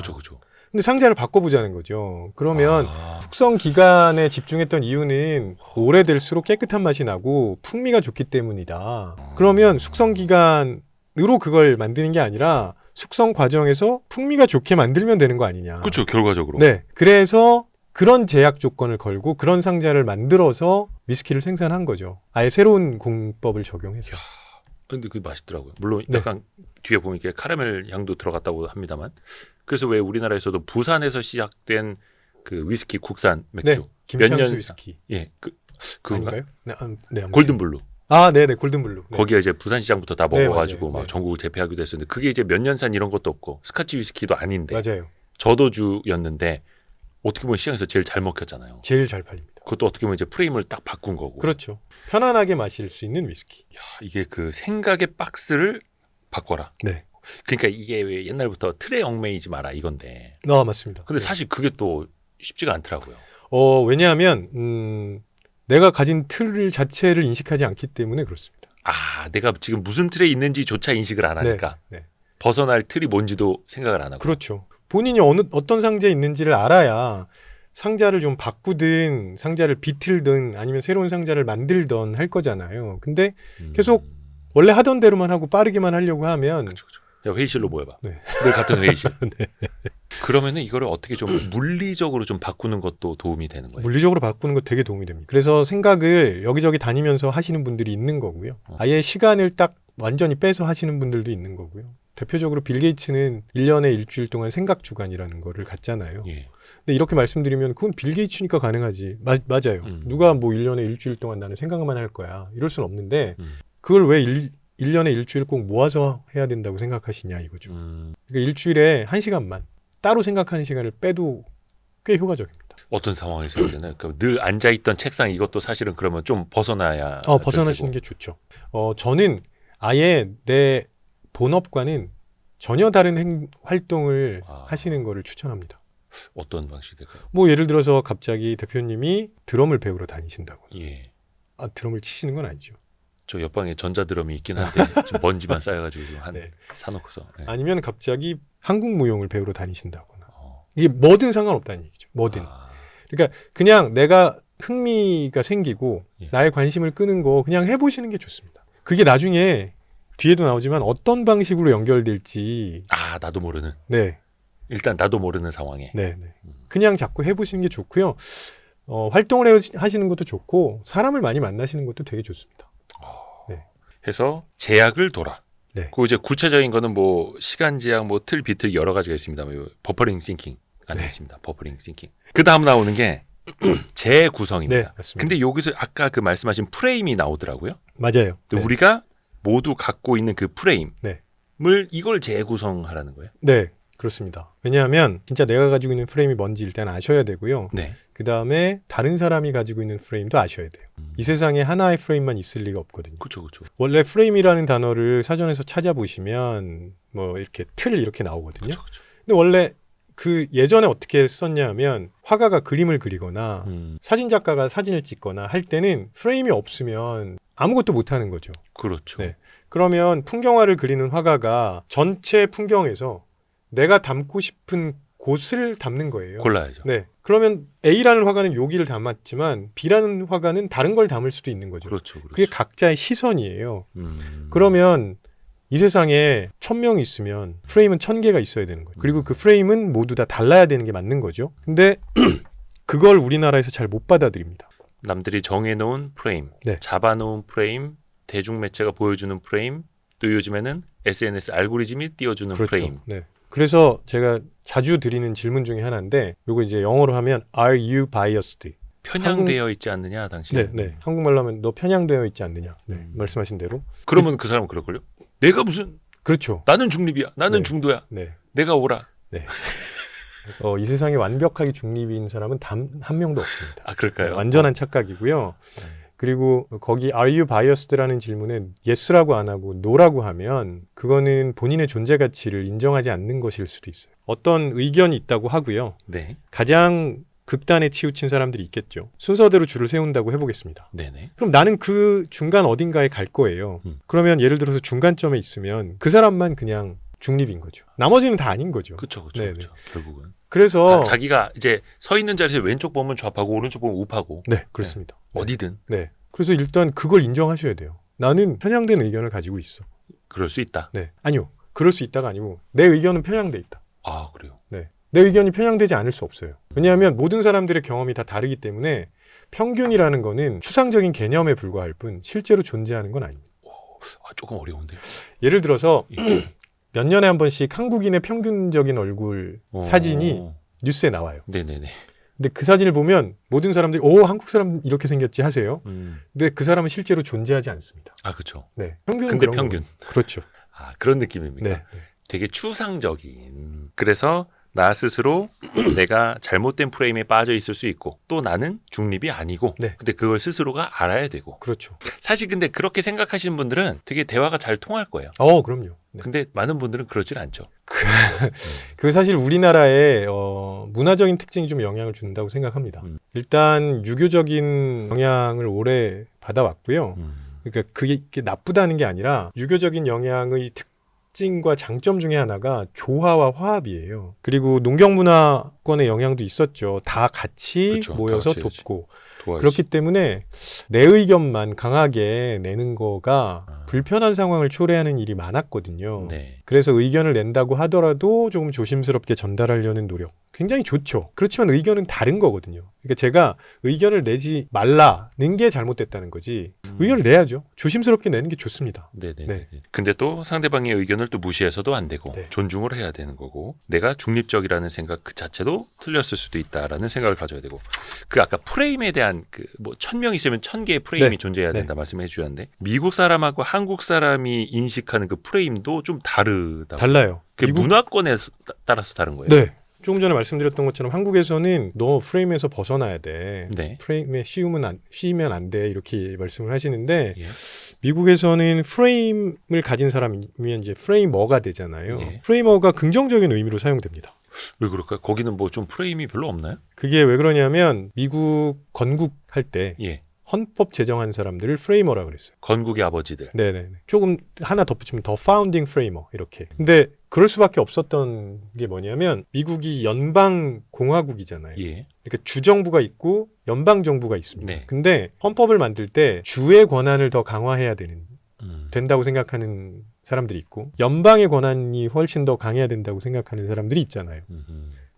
Speaker 3: 근데 상자를 바꿔보자는 거죠. 그러면 숙성 기간에 집중했던 이유는 오래될수록 깨끗한 맛이 나고 풍미가 좋기 때문이다. 그러면 숙성 기간으로 그걸 만드는 게 아니라 숙성 과정에서 풍미가 좋게 만들면 되는 거 아니냐.
Speaker 2: 그렇죠. 결과적으로.
Speaker 3: 네. 그래서 그런 제약 조건을 걸고 그런 상자를 만들어서 위스키를 생산한 거죠. 아예 새로운 공법을 적용해서.
Speaker 2: 근데 그게 맛있더라고요. 물론
Speaker 3: 네.
Speaker 2: 약간 뒤에 보면 이렇게 카라멜 향도 들어갔다고 합니다만. 그래서 왜 우리나라에서도 부산에서 시작된 그 위스키 국산 맥주
Speaker 3: 네. 김창수
Speaker 2: 몇 년-
Speaker 3: 위스키.
Speaker 2: 예, 그건가?
Speaker 3: 아닌가요? 네, 네, 아무튼.
Speaker 2: 골든블루.
Speaker 3: 네네, 골든블루. 네.
Speaker 2: 거기에 이제 부산시장부터 다
Speaker 3: 네,
Speaker 2: 먹어가지고
Speaker 3: 맞아요.
Speaker 2: 막
Speaker 3: 네.
Speaker 2: 전국을 제패하기도 했었는데 그게 이제 몇 년 산 이런 것도 없고 스카치 위스키도 아닌데
Speaker 3: 맞아요.
Speaker 2: 저도주였는데 어떻게 보면 시장에서 제일 잘 먹혔잖아요.
Speaker 3: 제일 잘 팔립니다.
Speaker 2: 그것도 어떻게 보면 이제 프레임을 딱 바꾼 거고.
Speaker 3: 그렇죠. 편안하게 마실 수 있는 위스키.
Speaker 2: 이게 그 생각의 박스를 바꿔라.
Speaker 3: 네.
Speaker 2: 그러니까 이게 왜 옛날부터 틀에 얽매이지 마라 이건데.
Speaker 3: 맞습니다.
Speaker 2: 근데
Speaker 3: 네.
Speaker 2: 사실 그게 또 쉽지가 않더라고요.
Speaker 3: 왜냐하면 내가 가진 틀 자체를 인식하지 않기 때문에 그렇습니다.
Speaker 2: 내가 지금 무슨 틀에 있는지조차 인식을 안 하니까
Speaker 3: 네.
Speaker 2: 벗어날 틀이 뭔지도 생각을 안 하고.
Speaker 3: 그렇죠. 본인이 어떤 상자에 있는지를 알아야 상자를 좀 바꾸든 상자를 비틀든 아니면 새로운 상자를 만들든 할 거잖아요. 근데 계속 원래 하던 대로만 하고 빠르게만 하려고 하면
Speaker 2: 그렇죠. 야, 회의실로 모여봐.
Speaker 3: 네.
Speaker 2: 늘 같은 회의실. 그러면은 이거를 어떻게 좀 물리적으로 좀 바꾸는 것도 도움이 되는 거예요.
Speaker 3: 물리적으로 바꾸는 거 되게 도움이 됩니다. 그래서 생각을 여기저기 다니면서 하시는 분들이 있는 거고요. 아예 시간을 딱 완전히 빼서 하시는 분들도 있는 거고요. 대표적으로 빌 게이츠는 1년에 일주일 동안 생각 주간이라는 거를 갖잖아요.
Speaker 2: 예.
Speaker 3: 근데 이렇게 말씀드리면 그건 빌 게이츠니까 가능하지. 맞아요. 누가 뭐 1년에 일주일 동안 나는 생각만 할 거야. 이럴 순 없는데 그걸 왜 1년에 일주일 꼭 모아서 해야 된다고 생각하시냐 이거죠. 그러니까 일주일에 1시간만 따로 생각하는 시간을 빼도 꽤 효과적입니다.
Speaker 2: 어떤 상황에서 해야 되나요? 그러니까 늘 앉아있던 책상 이것도 사실은 그러면 좀 벗어나야
Speaker 3: 벗어나시는 게 좋죠. 저는 아예 내 본업과는 전혀 다른 활동을 하시는 거를 추천합니다.
Speaker 2: 어떤 방식이 될까요?
Speaker 3: 뭐 예를 들어서 갑자기 대표님이 드럼을 배우러 다니신다고.
Speaker 2: 예.
Speaker 3: 드럼을 치시는 건 아니죠.
Speaker 2: 저 옆방에 전자드럼이 있긴 한데 지금 먼지만 쌓여가지고 지금
Speaker 3: 네.
Speaker 2: 사놓고서. 네.
Speaker 3: 아니면 갑자기 한국 무용을 배우러 다니신다거나. 이게 뭐든 상관없다는 얘기죠. 뭐든. 그러니까 그냥 내가 흥미가 생기고
Speaker 2: 예.
Speaker 3: 나의 관심을 끄는 거 그냥 해보시는 게 좋습니다. 그게 나중에 뒤에도 나오지만 어떤 방식으로 연결될지
Speaker 2: 나도 모르는.
Speaker 3: 네,
Speaker 2: 일단 나도 모르는 상황에.
Speaker 3: 네. 그냥 자꾸 해보시는 게 좋고요. 활동을 하시는 것도 좋고 사람을 많이 만나시는 것도 되게 좋습니다. 네.
Speaker 2: 해서 제약을 둬라.
Speaker 3: 네.
Speaker 2: 그 이제 구체적인 거는 뭐 시간 제약, 뭐 틀, 비틀 여러 가지가 있습니다. 뭐 버퍼링 싱킹 안에 있습니다. 버퍼링 싱킹. 그 다음 나오는 게 재구성입니다.
Speaker 3: 네, 맞습니다.
Speaker 2: 근데 여기서 아까 그 말씀하신 프레임이 나오더라고요.
Speaker 3: 맞아요. 네.
Speaker 2: 우리가 모두 갖고 있는 그 프레임을
Speaker 3: 네.
Speaker 2: 이걸 재구성하라는 거예요.
Speaker 3: 네, 그렇습니다. 왜냐하면 진짜 내가 가지고 있는 프레임이 뭔지 일단 아셔야 되고요.
Speaker 2: 네.
Speaker 3: 그 다음에 다른 사람이 가지고 있는 프레임도 아셔야 돼요. 이 세상에 하나의 프레임만 있을 리가 없거든요.
Speaker 2: 그렇죠, 그렇죠.
Speaker 3: 원래 프레임이라는 단어를 사전에서 찾아보시면 뭐 이렇게 틀 이렇게 나오거든요.
Speaker 2: 그렇죠, 그렇죠.
Speaker 3: 근데 원래 그 예전에 어떻게 썼냐면 화가가 그림을 그리거나 사진 작가가 사진을 찍거나 할 때는 프레임이 없으면 아무것도 못 하는 거죠.
Speaker 2: 그렇죠.
Speaker 3: 네. 그러면 풍경화를 그리는 화가가 전체 풍경에서 내가 담고 싶은 곳을 담는 거예요.
Speaker 2: 골라야죠.
Speaker 3: 네. 그러면 A라는 화가는 여기를 담았지만 B라는 화가는 다른 걸 담을 수도 있는 거죠.
Speaker 2: 그렇죠, 그렇죠.
Speaker 3: 그게 각자의 시선이에요. 그러면 이 세상에 1000명이 있으면 프레임은 1000개가 있어야 되는 거죠. 그리고 그 프레임은 모두 다 달라야 되는 게 맞는 거죠. 근데 그걸 우리나라에서 잘 못 받아들입니다.
Speaker 2: 남들이 정해놓은 프레임,
Speaker 3: 네.
Speaker 2: 잡아놓은 프레임, 대중매체가 보여주는 프레임, 또 요즘에는 SNS 알고리즘이 띄워주는 프레임.
Speaker 3: 네. 그래서 제가 자주 드리는 질문 중에 하나인데 이거 이제 영어로 하면 Are you biased?
Speaker 2: 편향되어 있지 않느냐, 당신은?
Speaker 3: 네. 한국말로 하면 너 편향되어 있지 않느냐. 네. 말씀하신 대로.
Speaker 2: 그러면 그 사람은 그럴걸요? 내가 무슨
Speaker 3: 그렇죠.
Speaker 2: 나는 중립이야. 나는
Speaker 3: 네.
Speaker 2: 중도야.
Speaker 3: 네.
Speaker 2: 내가 오라.
Speaker 3: 네. 이 세상에 완벽하게 중립인 사람은 단 한 명도 없습니다.
Speaker 2: 아, 그럴까요?
Speaker 3: 네, 완전한 착각이고요. 그리고 거기 Are you biased라는 질문에 Yes라고 안 하고 No라고 하면 그거는 본인의 존재 가치를 인정하지 않는 것일 수도 있어요. 어떤 의견이 있다고 하고요.
Speaker 2: 네.
Speaker 3: 가장 극단에 치우친 사람들이 있겠죠. 순서대로 줄을 세운다고 해보겠습니다.
Speaker 2: 네네.
Speaker 3: 그럼 나는 그 중간 어딘가에 갈 거예요. 그러면 예를 들어서 중간점에 있으면 그 사람만 그냥 중립인 거죠. 나머지는 다 아닌 거죠.
Speaker 2: 그렇죠,
Speaker 3: 네네.
Speaker 2: 그렇죠. 결국은
Speaker 3: 그래서
Speaker 2: 자기가 이제 서 있는 자리에서 왼쪽 보면 좌파고 오른쪽 보면 우파고.
Speaker 3: 네, 그렇습니다. 네.
Speaker 2: 어디든
Speaker 3: 네. 그래서 일단 그걸 인정하셔야 돼요. 나는 편향된 의견을 가지고 있어.
Speaker 2: 그럴 수 있다.
Speaker 3: 네. 아니요. 그럴 수 있다가 아니고 내 의견은 편향돼 있다.
Speaker 2: 아, 그래요.
Speaker 3: 네. 내 의견이 편향되지 않을 수 없어요. 왜냐하면 모든 사람들의 경험이 다 다르기 때문에 평균이라는 거는 추상적인 개념에 불과할 뿐 실제로 존재하는 건 아닙니다.
Speaker 2: 조금 어려운데요.
Speaker 3: 예를 들어서
Speaker 2: 예.
Speaker 3: 몇 년에 한 번씩 한국인의 평균적인 얼굴 사진이 뉴스에 나와요.
Speaker 2: 네네네.
Speaker 3: 근데 그 사진을 보면 모든 사람들이 한국 사람 이렇게 생겼지 하세요. 근데 그 사람은 실제로 존재하지 않습니다.
Speaker 2: 아, 그렇죠.
Speaker 3: 네. 평균은
Speaker 2: 근데
Speaker 3: 그런
Speaker 2: 평균.
Speaker 3: 거예요. 그렇죠.
Speaker 2: 아, 그런 느낌입니다.
Speaker 3: 네.
Speaker 2: 되게 추상적인. 그래서 나 스스로 내가 잘못된 프레임에 빠져 있을 수 있고 또 나는 중립이 아니고
Speaker 3: 네.
Speaker 2: 근데 그걸 스스로가 알아야 되고
Speaker 3: 그렇죠.
Speaker 2: 사실 근데 그렇게 생각하시는 분들은 되게 대화가 잘 통할 거예요.
Speaker 3: 그럼요. 네.
Speaker 2: 근데 많은 분들은 그러질 않죠.
Speaker 3: 그 사실 우리나라의 문화적인 특징이 좀 영향을 준다고 생각합니다. 일단 유교적인 영향을 오래 받아왔고요. 그러니까 그게 나쁘다는 게 아니라 유교적인 영향의 특징과 장점 중에 하나가 조화와 화합이에요. 그리고 농경문화권의 영향도 있었죠. 다 같이
Speaker 2: 그렇죠.
Speaker 3: 모여서
Speaker 2: 다 같이
Speaker 3: 돕고.
Speaker 2: 도와야지.
Speaker 3: 그렇기 때문에 내 의견만 강하게 내는 거가 불편한 상황을 초래하는 일이 많았거든요.
Speaker 2: 네.
Speaker 3: 그래서 의견을 낸다고 하더라도 조금 조심스럽게 전달하려는 노력. 굉장히 좋죠. 그렇지만 의견은 다른 거거든요. 그러니까 제가 의견을 내지 말라는 게 잘못됐다는 거지. 의견을 내야죠. 조심스럽게 내는 게 좋습니다.
Speaker 2: 네네.
Speaker 3: 네.
Speaker 2: 근데 또 상대방의 의견을 또 무시해서도 안 되고
Speaker 3: 네.
Speaker 2: 존중을 해야 되는 거고 내가 중립적이라는 생각 그 자체도 틀렸을 수도 있다라는 생각을 가져야 되고 그 아까 프레임에 대한 그 뭐 1000명 있으면 1000개의 프레임이
Speaker 3: 네.
Speaker 2: 존재해야 된다
Speaker 3: 네.
Speaker 2: 말씀해 주셨는데 미국 사람하고 한국 사람이 인식하는 그 프레임도 좀 다르다.
Speaker 3: 달라요.
Speaker 2: 그
Speaker 3: 미국-
Speaker 2: 문화권에 따라서 다른 거예요.
Speaker 3: 네. 조금 전에 말씀드렸던 것처럼 한국에서는 너 프레임에서 벗어나야 돼.
Speaker 2: 네.
Speaker 3: 프레임에 씌우면 안 돼. 이렇게 말씀을 하시는데
Speaker 2: 예.
Speaker 3: 미국에서는 프레임을 가진 사람이면 이제 프레이머가 되잖아요.
Speaker 2: 예.
Speaker 3: 프레이머가 긍정적인 의미로 사용됩니다.
Speaker 2: 왜 그럴까요? 거기는 뭐 좀 프레임이 별로 없나요?
Speaker 3: 그게 왜 그러냐면 미국 건국할 때
Speaker 2: 예.
Speaker 3: 헌법 제정한 사람들을 프레이머라 그랬어요.
Speaker 2: 건국의 아버지들.
Speaker 3: 네네. 조금 하나 덧붙이면 더 파운딩 프레이머 이렇게. 근데 그럴 수밖에 없었던 게 뭐냐면 미국이 연방 공화국이잖아요.
Speaker 2: 예.
Speaker 3: 그러니까 주정부가 있고 연방 정부가 있습니다.
Speaker 2: 네.
Speaker 3: 근데 헌법을 만들 때 주의 권한을 더 강화해야
Speaker 2: 음.
Speaker 3: 된다고 생각하는 사람들이 있고 연방의 권한이 훨씬 더 강해야 된다고 생각하는 사람들이 있잖아요.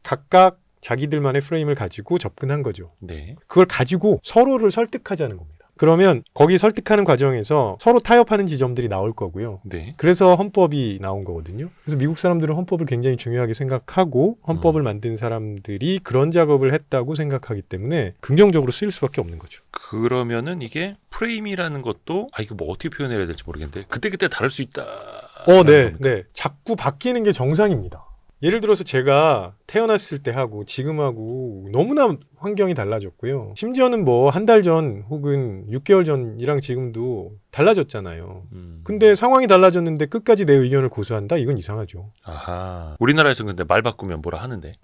Speaker 3: 각각 자기들만의 프레임을 가지고 접근한 거죠.
Speaker 2: 네.
Speaker 3: 그걸 가지고 서로를 설득하자는 겁니다. 그러면 거기 설득하는 과정에서 서로 타협하는 지점들이 나올 거고요.
Speaker 2: 네.
Speaker 3: 그래서 헌법이 나온 거거든요. 그래서 미국 사람들은 헌법을 굉장히 중요하게 생각하고 헌법을 만든 사람들이 그런 작업을 했다고 생각하기 때문에 긍정적으로 쓰일 수밖에 없는 거죠.
Speaker 2: 그러면은 이게 프레임이라는 것도 이거 뭐 어떻게 표현해야 될지 모르겠는데 그때그때 다를 수 있다.
Speaker 3: 네. 자꾸 바뀌는 게 정상입니다. 예를 들어서 제가 태어났을 때 하고 지금하고 너무나 환경이 달라졌고요. 심지어는 뭐 한 달 전 혹은 6개월 전이랑 지금도 달라졌잖아요. 근데 상황이 달라졌는데 끝까지 내 의견을 고수한다? 이건 이상하죠.
Speaker 2: 아하. 우리나라에서는 근데 말 바꾸면 뭐라 하는데.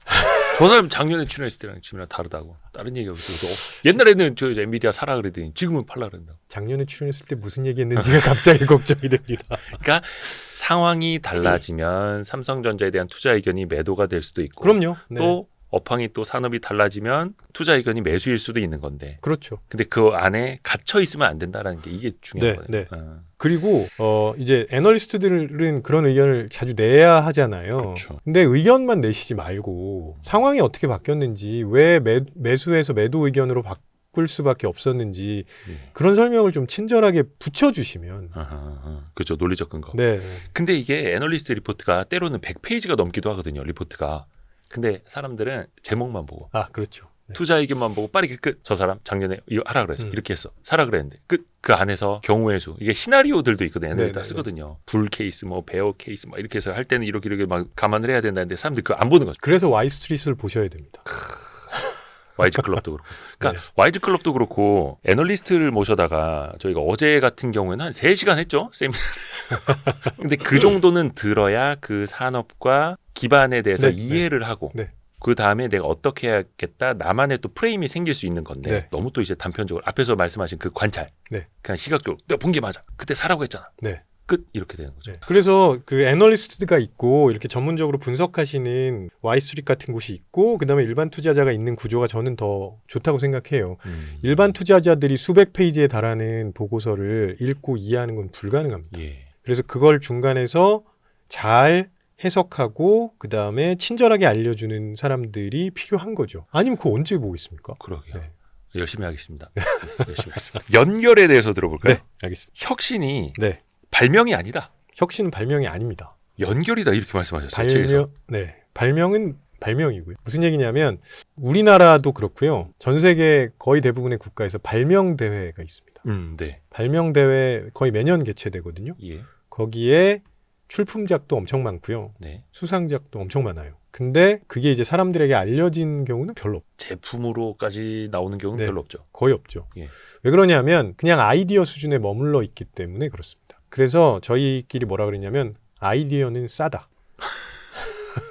Speaker 2: 저 사람 작년에 출연했을 때랑 지금이랑 다르다고. 다른 얘기하고 있어서 옛날에는 저 엔비디아 사라 그랬더니 지금은 팔라 그런다고.
Speaker 3: 작년에 출연했을 때 무슨 얘기했는지가 갑자기 걱정이 됩니다.
Speaker 2: 그러니까 상황이 달라지면 삼성전자에 대한 투자 의견이 매도가 될 수도 있고
Speaker 3: 그럼요. 네.
Speaker 2: 또 업황이 또 산업이 달라지면 투자 의견이 매수일 수도 있는 건데
Speaker 3: 그렇죠.
Speaker 2: 근데 그 안에 갇혀 있으면 안 된다라는 게 이게 중요한 거예요.
Speaker 3: 네. 그리고 이제 애널리스트들은 그런 의견을 자주 내야 하잖아요.
Speaker 2: 그렇죠.
Speaker 3: 근데 의견만 내시지 말고 상황이 어떻게 바뀌었는지 왜 매수해서 매도 의견으로 바꿀 수밖에 없었는지 그런 설명을 좀 친절하게 붙여주시면
Speaker 2: 그렇죠. 논리적 근거.
Speaker 3: 네.
Speaker 2: 근데 이게 애널리스트 리포트가 때로는 100페이지가 넘기도 하거든요. 리포트가. 근데 사람들은 제목만 보고
Speaker 3: 그렇죠. 네.
Speaker 2: 투자 의견만 보고 빠르게 끝. 저 사람 작년에 이거 하라 그래서 이렇게 했어. 사라 그랬는데 끝. 그 안에서 경우의 수. 이게 시나리오들도 있거든요. 애널리스트 다 쓰거든요. 불 케이스, 뭐 베어 케이스, 막 이렇게 해서 할 때는 이렇게 막 감안을 해야 된다는데 사람들이 그거 안 보는 거죠.
Speaker 3: 그래서 와이스트릿을 보셔야 됩니다.
Speaker 2: 와이즈 클럽도 그렇고. 그러니까
Speaker 3: 네.
Speaker 2: 와이즈 클럽도 그렇고 애널리스트를 모셔다가 저희가 어제 같은 경우에는 한 3시간 했죠. 세미나를. 근데 그 정도는 들어야 그 산업과 기반에 대해서
Speaker 3: 네,
Speaker 2: 이해를 하고
Speaker 3: 네.
Speaker 2: 그 다음에 내가 어떻게 해야겠다 나만의 또 프레임이 생길 수 있는 건데
Speaker 3: 네.
Speaker 2: 너무 또 이제 단편적으로 앞에서 말씀하신 그 관찰
Speaker 3: 네.
Speaker 2: 그냥 시각적으로 내가 본 게 맞아. 그때 사라고 했잖아.
Speaker 3: 네.
Speaker 2: 끝 이렇게 되는 거죠.
Speaker 3: 네. 그래서 그 애널리스트가 있고 이렇게 전문적으로 분석하시는 와이스트릿 같은 곳이 있고 그다음에 일반 투자자가 있는 구조가 저는 더 좋다고 생각해요. 일반 투자자들이 수백 페이지에 달하는 보고서를 읽고 이해하는 건 불가능합니다.
Speaker 2: 예.
Speaker 3: 그래서 그걸 중간에서 잘 해석하고 그다음에 친절하게 알려주는 사람들이 필요한 거죠. 아니면 그거 언제 보고 있습니까?
Speaker 2: 그러게요.
Speaker 3: 네.
Speaker 2: 열심히 하겠습니다. 네, 열심히 하겠습니다. 연결에 대해서 들어볼까요?
Speaker 3: 네, 알겠습니다.
Speaker 2: 혁신이
Speaker 3: 네,
Speaker 2: 발명이 아니다.
Speaker 3: 혁신은 발명이 아닙니다.
Speaker 2: 연결이다 이렇게 말씀하셨어요. 책에서.
Speaker 3: 발명은 발명이고요. 무슨 얘기냐면 우리나라도 그렇고요. 전 세계 거의 대부분의 국가에서 발명 대회가 있습니다.
Speaker 2: 네.
Speaker 3: 발명 대회 거의 매년 개최되거든요.
Speaker 2: 예.
Speaker 3: 거기에 출품작도 엄청 많고요.
Speaker 2: 네.
Speaker 3: 수상작도 엄청 많아요. 근데 그게 이제 사람들에게 알려진 경우는 별로
Speaker 2: 제품으로까지 나오는 경우는
Speaker 3: 네.
Speaker 2: 별로 없죠.
Speaker 3: 거의 없죠.
Speaker 2: 예.
Speaker 3: 왜 그러냐면 그냥 아이디어 수준에 머물러 있기 때문에 그렇습니다. 그래서 저희끼리 뭐라 그러냐면 아이디어는 싸다.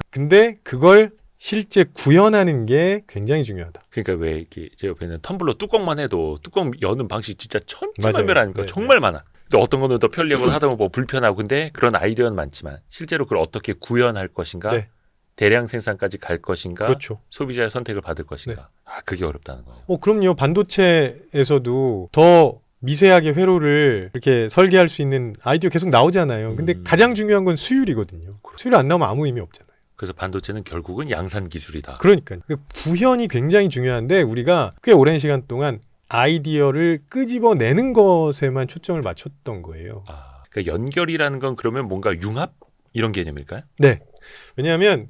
Speaker 3: 근데 그걸 실제 구현하는 게 굉장히 중요하다.
Speaker 2: 그러니까 왜 이렇게 제 옆에는 텀블러 뚜껑만 해도 뚜껑 여는 방식 진짜
Speaker 3: 맞아요.
Speaker 2: 천차만별하니까
Speaker 3: 네,
Speaker 2: 정말 많아. 또 어떤 거는 더 편리하고 하다 보면 뭐 불편하고 근데 그런 아이디어는 많지만 실제로 그걸 어떻게 구현할 것인가
Speaker 3: 네.
Speaker 2: 대량 생산까지 갈 것인가
Speaker 3: 그렇죠.
Speaker 2: 소비자의 선택을 받을 것인가 그게 어렵다는 거예요.
Speaker 3: 그럼요. 반도체에서도 더 미세하게 회로를 이렇게 설계할 수 있는 아이디어 계속 나오잖아요. 근데 가장 중요한 건 수율이거든요. 수율이 안 나오면 아무 의미 없잖아요.
Speaker 2: 그래서 반도체는 결국은 양산 기술이다.
Speaker 3: 그러니까요. 구현이 굉장히 중요한데 우리가 꽤 오랜 시간 동안 아이디어를 끄집어내는 것에만 초점을 맞췄던 거예요.
Speaker 2: 그러니까 연결이라는 건 그러면 뭔가 융합 이런 개념일까요?
Speaker 3: 네. 왜냐하면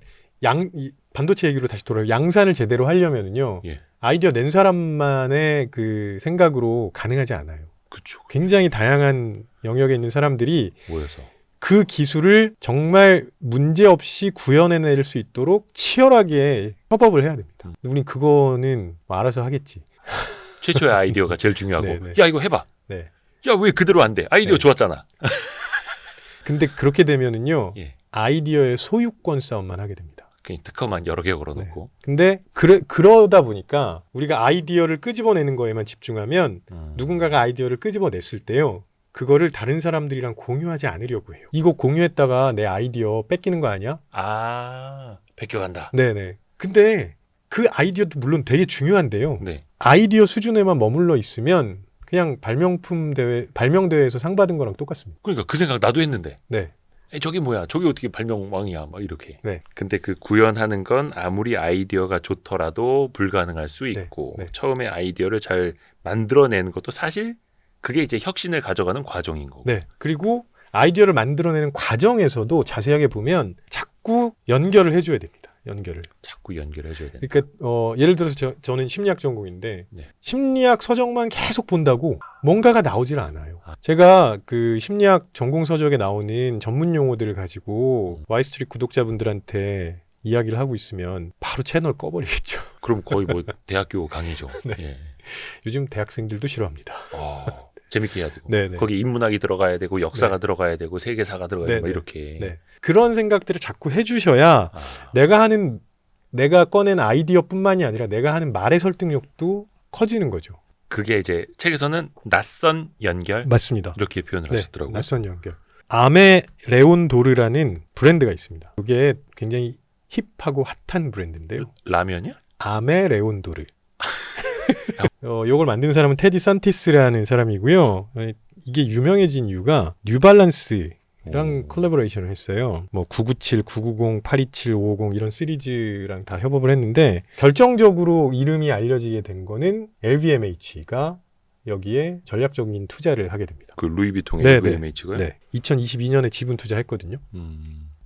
Speaker 3: 반도체 얘기로 다시 돌아요. 양산을 제대로 하려면은요.
Speaker 2: 예.
Speaker 3: 아이디어 낸 사람만의 그 생각으로 가능하지 않아요.
Speaker 2: 그렇죠.
Speaker 3: 굉장히 다양한 영역에 있는 사람들이
Speaker 2: 모여서
Speaker 3: 그 기술을 정말 문제없이 구현해낼 수 있도록 치열하게 협업을 해야 됩니다. 우린 그거는 뭐 알아서 하겠지.
Speaker 2: 최초의 아이디어가 제일 중요하고
Speaker 3: 네, 네.
Speaker 2: 야 이거 해봐.
Speaker 3: 네.
Speaker 2: 야 왜 그대로 안 돼? 아이디어
Speaker 3: 네.
Speaker 2: 좋았잖아.
Speaker 3: 근데 그렇게 되면은요.
Speaker 2: 예.
Speaker 3: 아이디어의 소유권 싸움만 하게 됩니다.
Speaker 2: 그냥 특허만 여러 개 걸어놓고.
Speaker 3: 근데 그러다 보니까 우리가 아이디어를 끄집어내는 거에만 집중하면 누군가가 아이디어를 끄집어냈을 때요. 그거를 다른 사람들이랑 공유하지 않으려고 해요. 이거 공유했다가 내 아이디어 뺏기는 거 아니야?
Speaker 2: 아 베껴간다.
Speaker 3: 네네. 근데 그 아이디어도 물론 되게 중요한데요.
Speaker 2: 네.
Speaker 3: 아이디어 수준에만 머물러 있으면 그냥 발명대회에서 상 받은 거랑 똑같습니다.
Speaker 2: 그러니까 그 생각 나도 했는데.
Speaker 3: 네.
Speaker 2: 에이, 저게 뭐야? 저게 어떻게 발명왕이야? 막 이렇게.
Speaker 3: 네.
Speaker 2: 근데 그 구현하는 건 아무리 아이디어가 좋더라도 불가능할 수 있고
Speaker 3: 네.
Speaker 2: 처음에 아이디어를 잘 만들어내는 것도 사실 그게 이제 혁신을 가져가는 과정인 거고.
Speaker 3: 네. 그리고 아이디어를 만들어내는 과정에서도 자세하게 보면 자꾸 연결을 해줘야 됩니다. 연결을.
Speaker 2: 자꾸 연결해줘야 되는.
Speaker 3: 그러니까 예를 들어서 저는 심리학 전공인데
Speaker 2: 네.
Speaker 3: 심리학 서적만 계속 본다고 뭔가가 나오질 않아요.
Speaker 2: 아.
Speaker 3: 제가 그 심리학 전공 서적에 나오는 전문 용어들을 가지고 와이스트리트 구독자분들한테 이야기를 하고 있으면 바로 채널 꺼버리겠죠.
Speaker 2: 그럼 거의 뭐 대학교 강의죠.
Speaker 3: 네.
Speaker 2: 예.
Speaker 3: 요즘 대학생들도 싫어합니다.
Speaker 2: 재밌게 해야 되고.
Speaker 3: 네네.
Speaker 2: 거기 인문학이 들어가야 되고 역사가
Speaker 3: 네.
Speaker 2: 들어가야 되고 세계사가 들어가야 되고
Speaker 3: 네네.
Speaker 2: 이렇게.
Speaker 3: 네. 그런 생각들을 자꾸 해주셔야 내가 꺼낸 아이디어뿐만이 아니라 내가 하는 말의 설득력도 커지는 거죠.
Speaker 2: 그게 이제 책에서는 낯선 연결
Speaker 3: 맞습니다.
Speaker 2: 이렇게 표현을
Speaker 3: 네,
Speaker 2: 하셨더라고요.
Speaker 3: 낯선 연결. 아메 레온도르라는 브랜드가 있습니다. 이게 굉장히 힙하고 핫한 브랜드인데요.
Speaker 2: 라면이야?
Speaker 3: 아메 레온도르. 이걸 만든 사람은 테디 산티스라는 사람이고요. 이게 유명해진 이유가 뉴발란스랑 콜라보레이션을 했어요. 뭐 997, 990, 827, 550 이런 시리즈랑 다 협업을 했는데 결정적으로 이름이 알려지게 된 거는 LVMH가 여기에 전략적인 투자를 하게 됩니다.
Speaker 2: 그 루이비통의
Speaker 3: 네,
Speaker 2: LVMH고요.
Speaker 3: 네. 2022년에 지분 투자했거든요.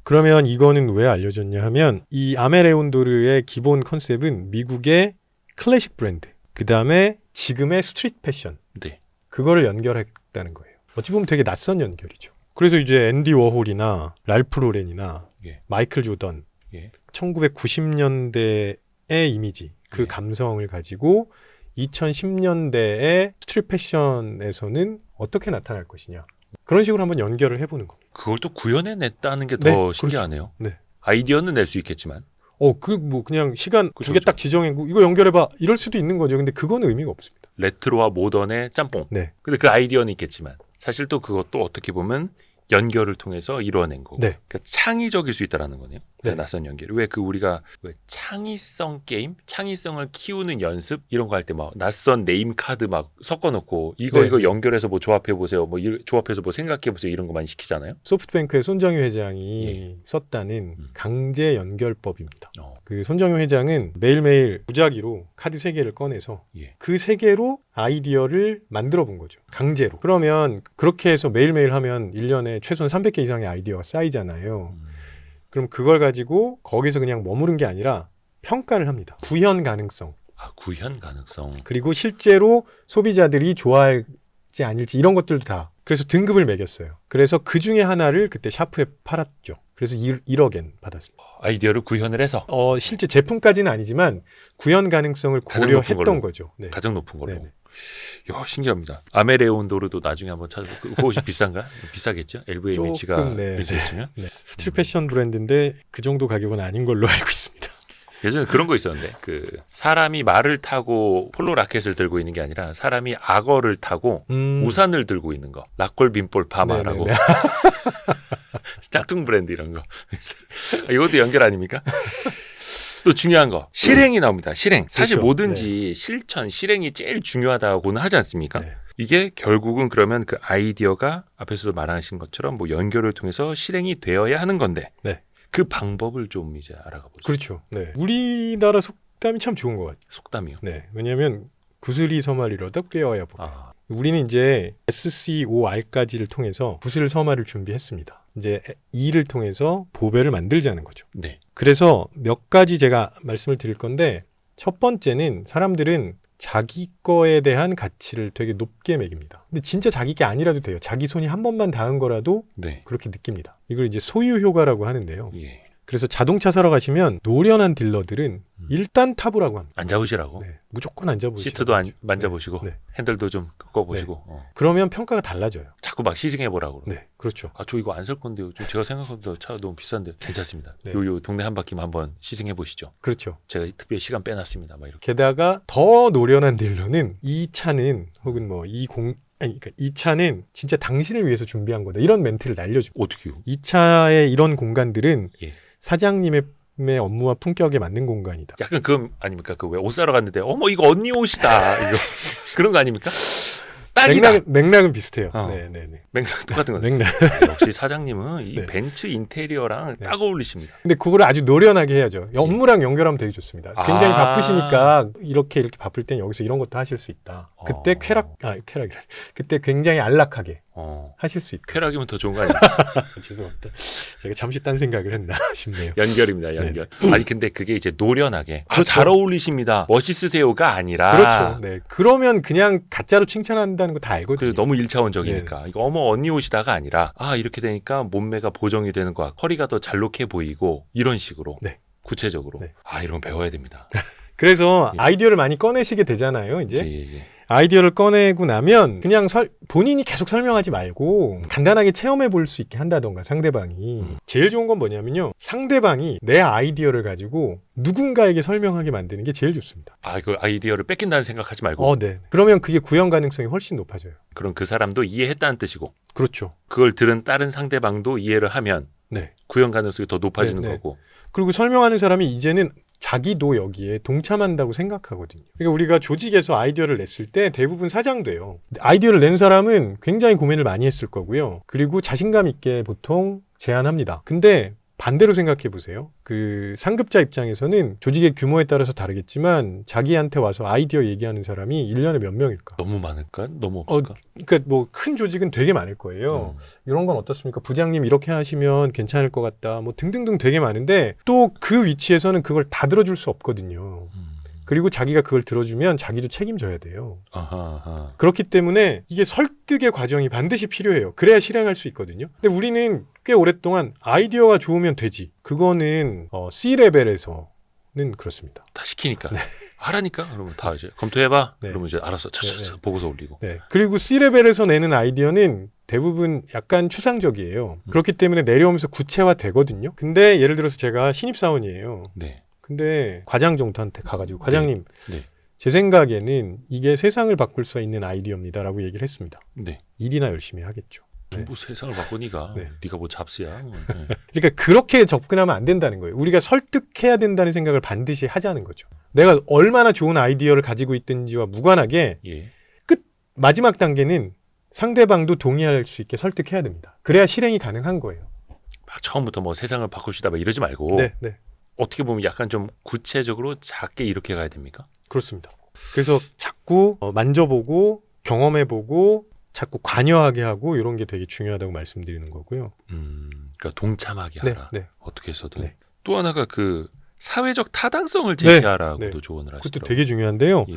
Speaker 3: 그러면 이거는 왜 알려졌냐 하면 이 아메레온도르의 기본 컨셉은 미국의 클래식 브랜드, 그 다음에 지금의 스트리트 패션,
Speaker 2: 네.
Speaker 3: 그거를 연결했다는 거예요. 어찌 보면 되게 낯선 연결이죠. 그래서 이제 앤디 워홀이나 랄프 로렌이나
Speaker 2: 예.
Speaker 3: 마이클 조던,
Speaker 2: 예.
Speaker 3: 1990년대의 이미지, 그
Speaker 2: 예.
Speaker 3: 감성을 가지고 2010년대의 스트리트 패션에서는 어떻게 나타날 것이냐. 그런 식으로 한번 연결을 해보는 겁니다.
Speaker 2: 그걸 또 구현해냈다는 게 더
Speaker 3: 네,
Speaker 2: 신기하네요.
Speaker 3: 그렇죠. 네.
Speaker 2: 아이디어는 낼 수 있겠지만.
Speaker 3: 뭐 그냥 시간
Speaker 2: 그렇죠,
Speaker 3: 두 개 딱 지정하고 이거 연결해봐 이럴 수도 있는 거죠. 근데 그거는 의미가 없습니다.
Speaker 2: 레트로와 모던의 짬뽕.
Speaker 3: 네.
Speaker 2: 근데 그 아이디어는 있겠지만 사실 또 그것도 어떻게 보면 연결을 통해서 이루어낸 거고.
Speaker 3: 네.
Speaker 2: 그러니까 창의적일 수 있다라는 거네요.
Speaker 3: 네.
Speaker 2: 낯선 연결. 왜 우리가 창의성 게임, 창의성을 키우는 연습 이런 거 할 때 막 낯선 네임 카드 막 섞어놓고 이거
Speaker 3: 네.
Speaker 2: 이거 연결해서 뭐 조합해 보세요. 뭐 조합해서 뭐 생각해 보세요. 이런 거 많이 시키잖아요.
Speaker 3: 소프트뱅크의 손정유 회장이 썼다는 강제 연결법입니다. 그 손정유 회장은 매일매일 무작위로 카드 3개를 꺼내서
Speaker 2: 예.
Speaker 3: 그 3개로 아이디어를 만들어 본 거죠. 강제로. 그러면 그렇게 해서 매일매일 하면 1년에 최소한 300개 이상의 아이디어가 쌓이잖아요. 그럼 그걸 가지고 거기서 그냥 머무른 게 아니라 평가를 합니다. 구현 가능성.
Speaker 2: 구현 가능성.
Speaker 3: 그리고 실제로 소비자들이 좋아할지 아닐지 이런 것들도 다. 그래서 등급을 매겼어요. 그래서 그 중에 하나를 그때 샤프에 팔았죠. 그래서 1억엔 받았습니다.
Speaker 2: 아이디어를 구현을 해서
Speaker 3: 실제 제품까지는 아니지만 구현 가능성을
Speaker 2: 가장 높은
Speaker 3: 고려했던
Speaker 2: 걸로.
Speaker 3: 거죠. 네.
Speaker 2: 가장 높은 걸로.
Speaker 3: 네네.
Speaker 2: 야, 신기합니다. 아메레온도르도 나중에 한번 찾아보고 그거 혹시 비싼가? 비싸겠죠? LVMH가
Speaker 3: 조금, 네.
Speaker 2: 있으면.
Speaker 3: 네. 스트릿 패션 브랜드인데 그 정도 가격은 아닌 걸로 알고 있습니다.
Speaker 2: 예전에 그런 거 있었는데 그 사람이 말을 타고 폴로 라켓을 들고 있는 게 아니라 사람이 악어를 타고 우산을 들고 있는 거. 락골 빈볼 파마라고.
Speaker 3: 네네네.
Speaker 2: 짝퉁 브랜드 이런 거. 이것도 연결 아닙니까? 또 중요한 거 실행이 나옵니다. 실행. 사실
Speaker 3: 그렇죠.
Speaker 2: 뭐든지 실천, 실행이 제일 중요하다고는 하지 않습니까?
Speaker 3: 네.
Speaker 2: 이게 결국은 그러면 그 아이디어가 앞에서도 말하신 것처럼 뭐 연결을 통해서 실행이 되어야 하는 건데
Speaker 3: 네.
Speaker 2: 그 방법을 좀 이제 알아가 보죠.
Speaker 3: 그렇죠. 네. 우리나라 속담이 참 좋은 것 같아요.
Speaker 2: 속담이요.
Speaker 3: 네. 왜냐하면 구슬이 서말이로다 꿰어야 보다.
Speaker 2: 아,
Speaker 3: 우리는 이제 SCOR까지를 통해서 구슬 서말을 준비했습니다. 이제 E를 통해서 보배를 만들자는 거죠.
Speaker 2: 네.
Speaker 3: 그래서 몇 가지 제가 말씀을 드릴 건데 첫 번째는 사람들은 자기 거에 대한 가치를 되게 높게 매깁니다. 근데 진짜 자기 게 아니라도 돼요. 자기 손이 한 번만 닿은 거라도
Speaker 2: 네.
Speaker 3: 그렇게 느낍니다. 이걸 이제 소유 효과라고 하는데요.
Speaker 2: 예.
Speaker 3: 그래서 자동차 사러 가시면 노련한 딜러들은 일단 타보라고 합니다.
Speaker 2: 안 잡으시라고.
Speaker 3: 네, 무조건 앉아보시고
Speaker 2: 시트도 만져보시고
Speaker 3: 네.
Speaker 2: 핸들도 좀 꺾어보시고
Speaker 3: 그러면 평가가 달라져요.
Speaker 2: 자꾸 막 시승해보라고.
Speaker 3: 네, 그렇죠.
Speaker 2: 아, 저 이거 안 살 건데요. 좀 제가 생각보다 차가 너무 비싼데 괜찮습니다.
Speaker 3: 네.
Speaker 2: 요 동네 한 바퀴만 한번 시승해보시죠.
Speaker 3: 그렇죠.
Speaker 2: 제가 특별히 시간 빼놨습니다. 막 이렇게.
Speaker 3: 게다가 더 노련한 딜러는 이 차는 혹은 뭐 그러니까 이 차는 진짜 당신을 위해서 준비한 거다. 이런 멘트를 날려줍니다.
Speaker 2: 어떻게요?
Speaker 3: 이 차의 이런 공간들은
Speaker 2: 예.
Speaker 3: 사장님의 업무와 품격에 맞는 공간이다.
Speaker 2: 약간 그건 아닙니까? 그 왜 옷 사러 갔는데 어머 이거 언니 옷이다. 이거 그런 거 아닙니까? 딱이다.
Speaker 3: 맥락은 비슷해요.
Speaker 2: 어.
Speaker 3: 네네네.
Speaker 2: 맥락 똑같은 거네.
Speaker 3: 맥락.
Speaker 2: 역시 사장님은 이
Speaker 3: 네.
Speaker 2: 벤츠 인테리어랑
Speaker 3: 네.
Speaker 2: 딱 어울리십니다.
Speaker 3: 근데 그거를 아주 노련하게 해야죠. 업무랑 연결하면 되게 좋습니다. 굉장히
Speaker 2: 아.
Speaker 3: 바쁘시니까 이렇게 바쁠 땐 여기서 이런 것도 하실 수 있다. 그때 쾌락이래. 그때 굉장히 안락하게 하실 수 있다.
Speaker 2: 쾌락이면 더 좋은 거 아니에요?
Speaker 3: 죄송합니다. 제가 잠시 딴 생각을 했나 싶네요.
Speaker 2: 연결입니다. 연결. 아니 근데 그게 이제 노련하게
Speaker 3: 그렇죠.
Speaker 2: 잘 어울리십니다. 멋있으세요가 아니라
Speaker 3: 그렇죠. 네. 그러면 그냥 가짜로 칭찬한다는 거 다 알거든요.
Speaker 2: 너무 1차원적이니까 이거 어머 언니 옷이다가 아니라 이렇게 되니까 몸매가 보정이 되는 거 허리가 더 잘록해 보이고 이런 식으로
Speaker 3: 네.
Speaker 2: 구체적으로
Speaker 3: 네.
Speaker 2: 이런 거 배워야 됩니다.
Speaker 3: 그래서
Speaker 2: 예.
Speaker 3: 아이디어를 많이 꺼내시게 되잖아요. 이제
Speaker 2: 예.
Speaker 3: 아이디어를 꺼내고 나면 그냥 본인이 계속 설명하지 말고 간단하게 체험해 볼 수 있게 한다던가 상대방이 제일 좋은 건 뭐냐면요. 상대방이 내 아이디어를 가지고 누군가에게 설명하게 만드는 게 제일 좋습니다.
Speaker 2: 그 아이디어를 뺏긴다는 생각하지 말고
Speaker 3: 네. 그러면 그게 구현 가능성이 훨씬 높아져요.
Speaker 2: 그럼 그 사람도 이해했다는 뜻이고
Speaker 3: 그렇죠.
Speaker 2: 그걸 들은 다른 상대방도 이해를 하면
Speaker 3: 네.
Speaker 2: 구현 가능성이 더 높아지는
Speaker 3: 네, 네.
Speaker 2: 거고
Speaker 3: 그리고 설명하는 사람이 이제는 자기도 여기에 동참한다고 생각하거든요. 그러니까 우리가 조직에서 아이디어를 냈을 때 대부분 사장돼요. 아이디어를 낸 사람은 굉장히 고민을 많이 했을 거고요. 그리고 자신감 있게 보통 제안합니다. 근데 반대로 생각해 보세요. 그 상급자 입장에서는 조직의 규모에 따라서 다르겠지만 자기한테 와서 아이디어 얘기하는 사람이 1년에 몇 명일까?
Speaker 2: 너무 많을까? 너무 없을까?
Speaker 3: 그러니까 뭐 큰 조직은 되게 많을 거예요. 이런 건 어떻습니까? 부장님 이렇게 하시면 괜찮을 것 같다. 뭐 등등등 되게 많은데 또 그 위치에서는 그걸 다 들어줄 수 없거든요. 그리고 자기가 그걸 들어주면 자기도 책임져야 돼요.
Speaker 2: 아하.
Speaker 3: 그렇기 때문에 이게 설득의 과정이 반드시 필요해요. 그래야 실행할 수 있거든요. 근데 우리는 꽤 오랫동안 아이디어가 좋으면 되지. 그거는 C레벨에서는 그렇습니다.
Speaker 2: 다 시키니까 하라니까 그러면 다 이제 검토해봐.
Speaker 3: 네.
Speaker 2: 그러면 이제 알았어.
Speaker 3: 네.
Speaker 2: 보고서 올리고.
Speaker 3: 네. 그리고 C레벨에서 내는 아이디어는 대부분 약간 추상적이에요. 그렇기 때문에 내려오면서 구체화 되거든요. 근데 예를 들어서 제가 신입사원이에요.
Speaker 2: 네.
Speaker 3: 근데 과장 정도한테 가가지고 과장님
Speaker 2: 네.
Speaker 3: 제 생각에는 이게 세상을 바꿀 수 있는 아이디어입니다라고 얘기를 했습니다.
Speaker 2: 네.
Speaker 3: 일이나 열심히 하겠죠. 네.
Speaker 2: 뭐 세상을 바꾸니까
Speaker 3: 네.
Speaker 2: 네가 뭐 잡스야. 뭐.
Speaker 3: 그러니까 그렇게 접근하면 안 된다는 거예요. 우리가 설득해야 된다는 생각을 반드시 하자는 거죠. 내가 얼마나 좋은 아이디어를 가지고 있든지와 무관하게
Speaker 2: 예.
Speaker 3: 마지막 단계는 상대방도 동의할 수 있게 설득해야 됩니다. 그래야 실행이 가능한 거예요.
Speaker 2: 막 처음부터 뭐 세상을 바꾸시다 막 이러지 말고
Speaker 3: 네.
Speaker 2: 어떻게 보면 약간 좀 구체적으로 작게 이렇게 가야 됩니까?
Speaker 3: 그렇습니다. 그래서 자꾸 만져보고 경험해보고 자꾸 관여하게 하고 이런 게 되게 중요하다고 말씀드리는 거고요.
Speaker 2: 그러니까 동참하게
Speaker 3: 네,
Speaker 2: 하라.
Speaker 3: 네.
Speaker 2: 어떻게 해서든.
Speaker 3: 네.
Speaker 2: 또 하나가 그 사회적 타당성을 제시하라고도
Speaker 3: 네.
Speaker 2: 조언을
Speaker 3: 그것도
Speaker 2: 하시더라고요.
Speaker 3: 되게 중요한데요.
Speaker 2: 예.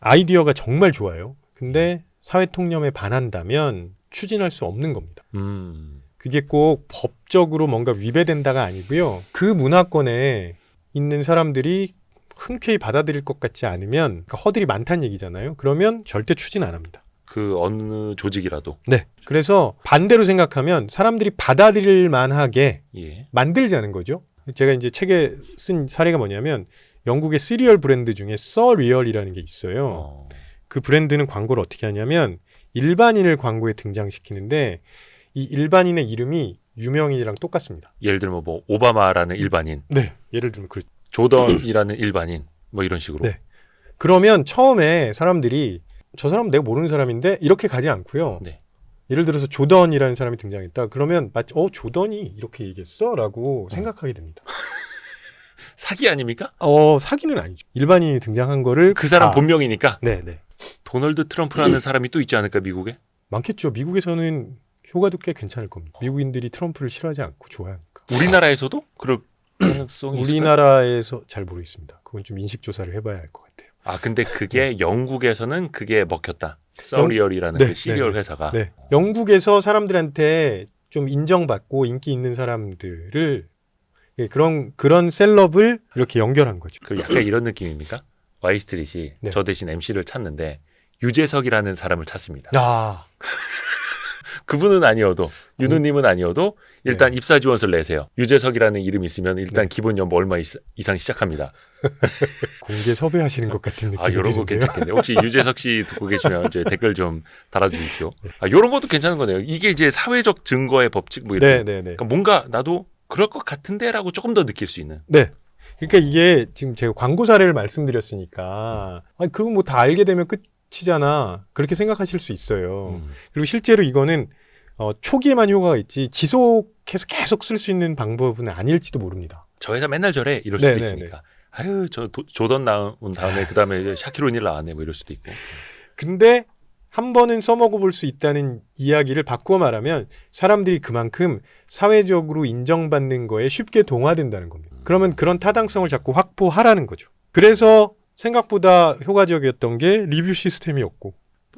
Speaker 3: 아이디어가 정말 좋아요. 근데 사회 통념에 반한다면 추진할 수 없는 겁니다. 그게 꼭 법적으로 뭔가 위배된다가 아니고요. 그 문화권에 있는 사람들이 흔쾌히 받아들일 것 같지 않으면 그러니까 허들이 많다는 얘기잖아요. 그러면 절대 추진 안 합니다.
Speaker 2: 그 어느 조직이라도.
Speaker 3: 네. 그래서 반대로 생각하면 사람들이 받아들일 만하게
Speaker 2: 예.
Speaker 3: 만들자는 거죠. 제가 이제 책에 쓴 사례가 뭐냐면 영국의 시리얼 브랜드 중에 서리얼이라는 게 있어요. 그 브랜드는 광고를 어떻게 하냐면 일반인을 광고에 등장시키는데 이 일반인의 이름이 유명인이랑 똑같습니다.
Speaker 2: 예를 들면 뭐 오바마라는 일반인,
Speaker 3: 네. 예를 들면
Speaker 2: 조던이라는 일반인 뭐 이런 식으로.
Speaker 3: 네. 그러면 처음에 사람들이 저 사람은 내가 모르는 사람인데 이렇게 가지 않고요.
Speaker 2: 네.
Speaker 3: 예를 들어서 조던이라는 사람이 등장했다. 그러면 마치 조던이 이렇게 얘기했어? 라고 생각하게 됩니다.
Speaker 2: 사기 아닙니까?
Speaker 3: 사기는 아니죠. 일반인이 등장한 거를
Speaker 2: 그 사람 본명이니까.
Speaker 3: 네.
Speaker 2: 도널드 트럼프라는 사람이 또 있지 않을까 미국에?
Speaker 3: 많겠죠. 미국에서는 효과도 꽤 괜찮을 겁니다. 미국인들이 트럼프를 싫어하지 않고 좋아하니까.
Speaker 2: 우리나라에서도 그럴 가능성이 있을까요?
Speaker 3: 우리나라에서 잘 모르겠습니다. 그건 좀 인식 조사를 해봐야 할 것 같아요.
Speaker 2: 아 근데 그게 영국에서는 그게 먹혔다. 서리얼이라는
Speaker 3: 네,
Speaker 2: 그 시리얼
Speaker 3: 네,
Speaker 2: 회사가.
Speaker 3: 네. 영국에서 사람들한테 좀 인정받고 인기 있는 사람들을 예, 그런 셀럽을 이렇게 연결한 거죠.
Speaker 2: 그 약간 이런 느낌입니까? 와이스트릿이
Speaker 3: 네.
Speaker 2: 저 대신 MC를 찾는데 유재석이라는 사람을 찾습니다.
Speaker 3: 아,
Speaker 2: 그분은 아니어도 윤우님은 아니어도 일단
Speaker 3: 네.
Speaker 2: 입사 지원서를 내세요. 유재석이라는 이름이 있으면 일단
Speaker 3: 네.
Speaker 2: 기본 연봉 얼마 이상 시작합니다.
Speaker 3: 공개 섭외하시는 것 같은 느낌이
Speaker 2: 아 이런 거
Speaker 3: 드는데요.
Speaker 2: 괜찮겠네요. 혹시 유재석 씨 듣고 계시면 이제 댓글 좀 달아주십시오. 아 이런 것도 괜찮은 거네요. 이게 이제 사회적 증거의 법칙 뭐 이런.
Speaker 3: 네, 네, 네.
Speaker 2: 그러니까 뭔가 나도 그럴 것 같은데라고 조금 더 느낄 수 있는.
Speaker 3: 네. 그러니까 이게 지금 제가 광고 사례를 말씀드렸으니까 아니 그거 뭐 다 알게 되면 끝이잖아. 그렇게 생각하실 수 있어요. 그리고 실제로 이거는 초기에만 효과가 있지 지속해서 계속 쓸 수 있는 방법은 아닐지도 모릅니다.
Speaker 2: 저 회사 맨날 저래 이럴 수도
Speaker 3: 네, 네,
Speaker 2: 있으니까. 아유 저 조던 나온 다음에 그 다음에 샤키로닐 나왔네 뭐 이럴 수도 있고.
Speaker 3: 근데 한 번은 써먹어 볼 수 있다는 이야기를 바꾸어 말하면 사람들이 그만큼 사회적으로 인정받는 거에 쉽게 동화된다는 겁니다. 그러면 그런 타당성을 자꾸 확보하라는 거죠. 그래서 생각보다 효과적이었던 게 리뷰 시스템이었고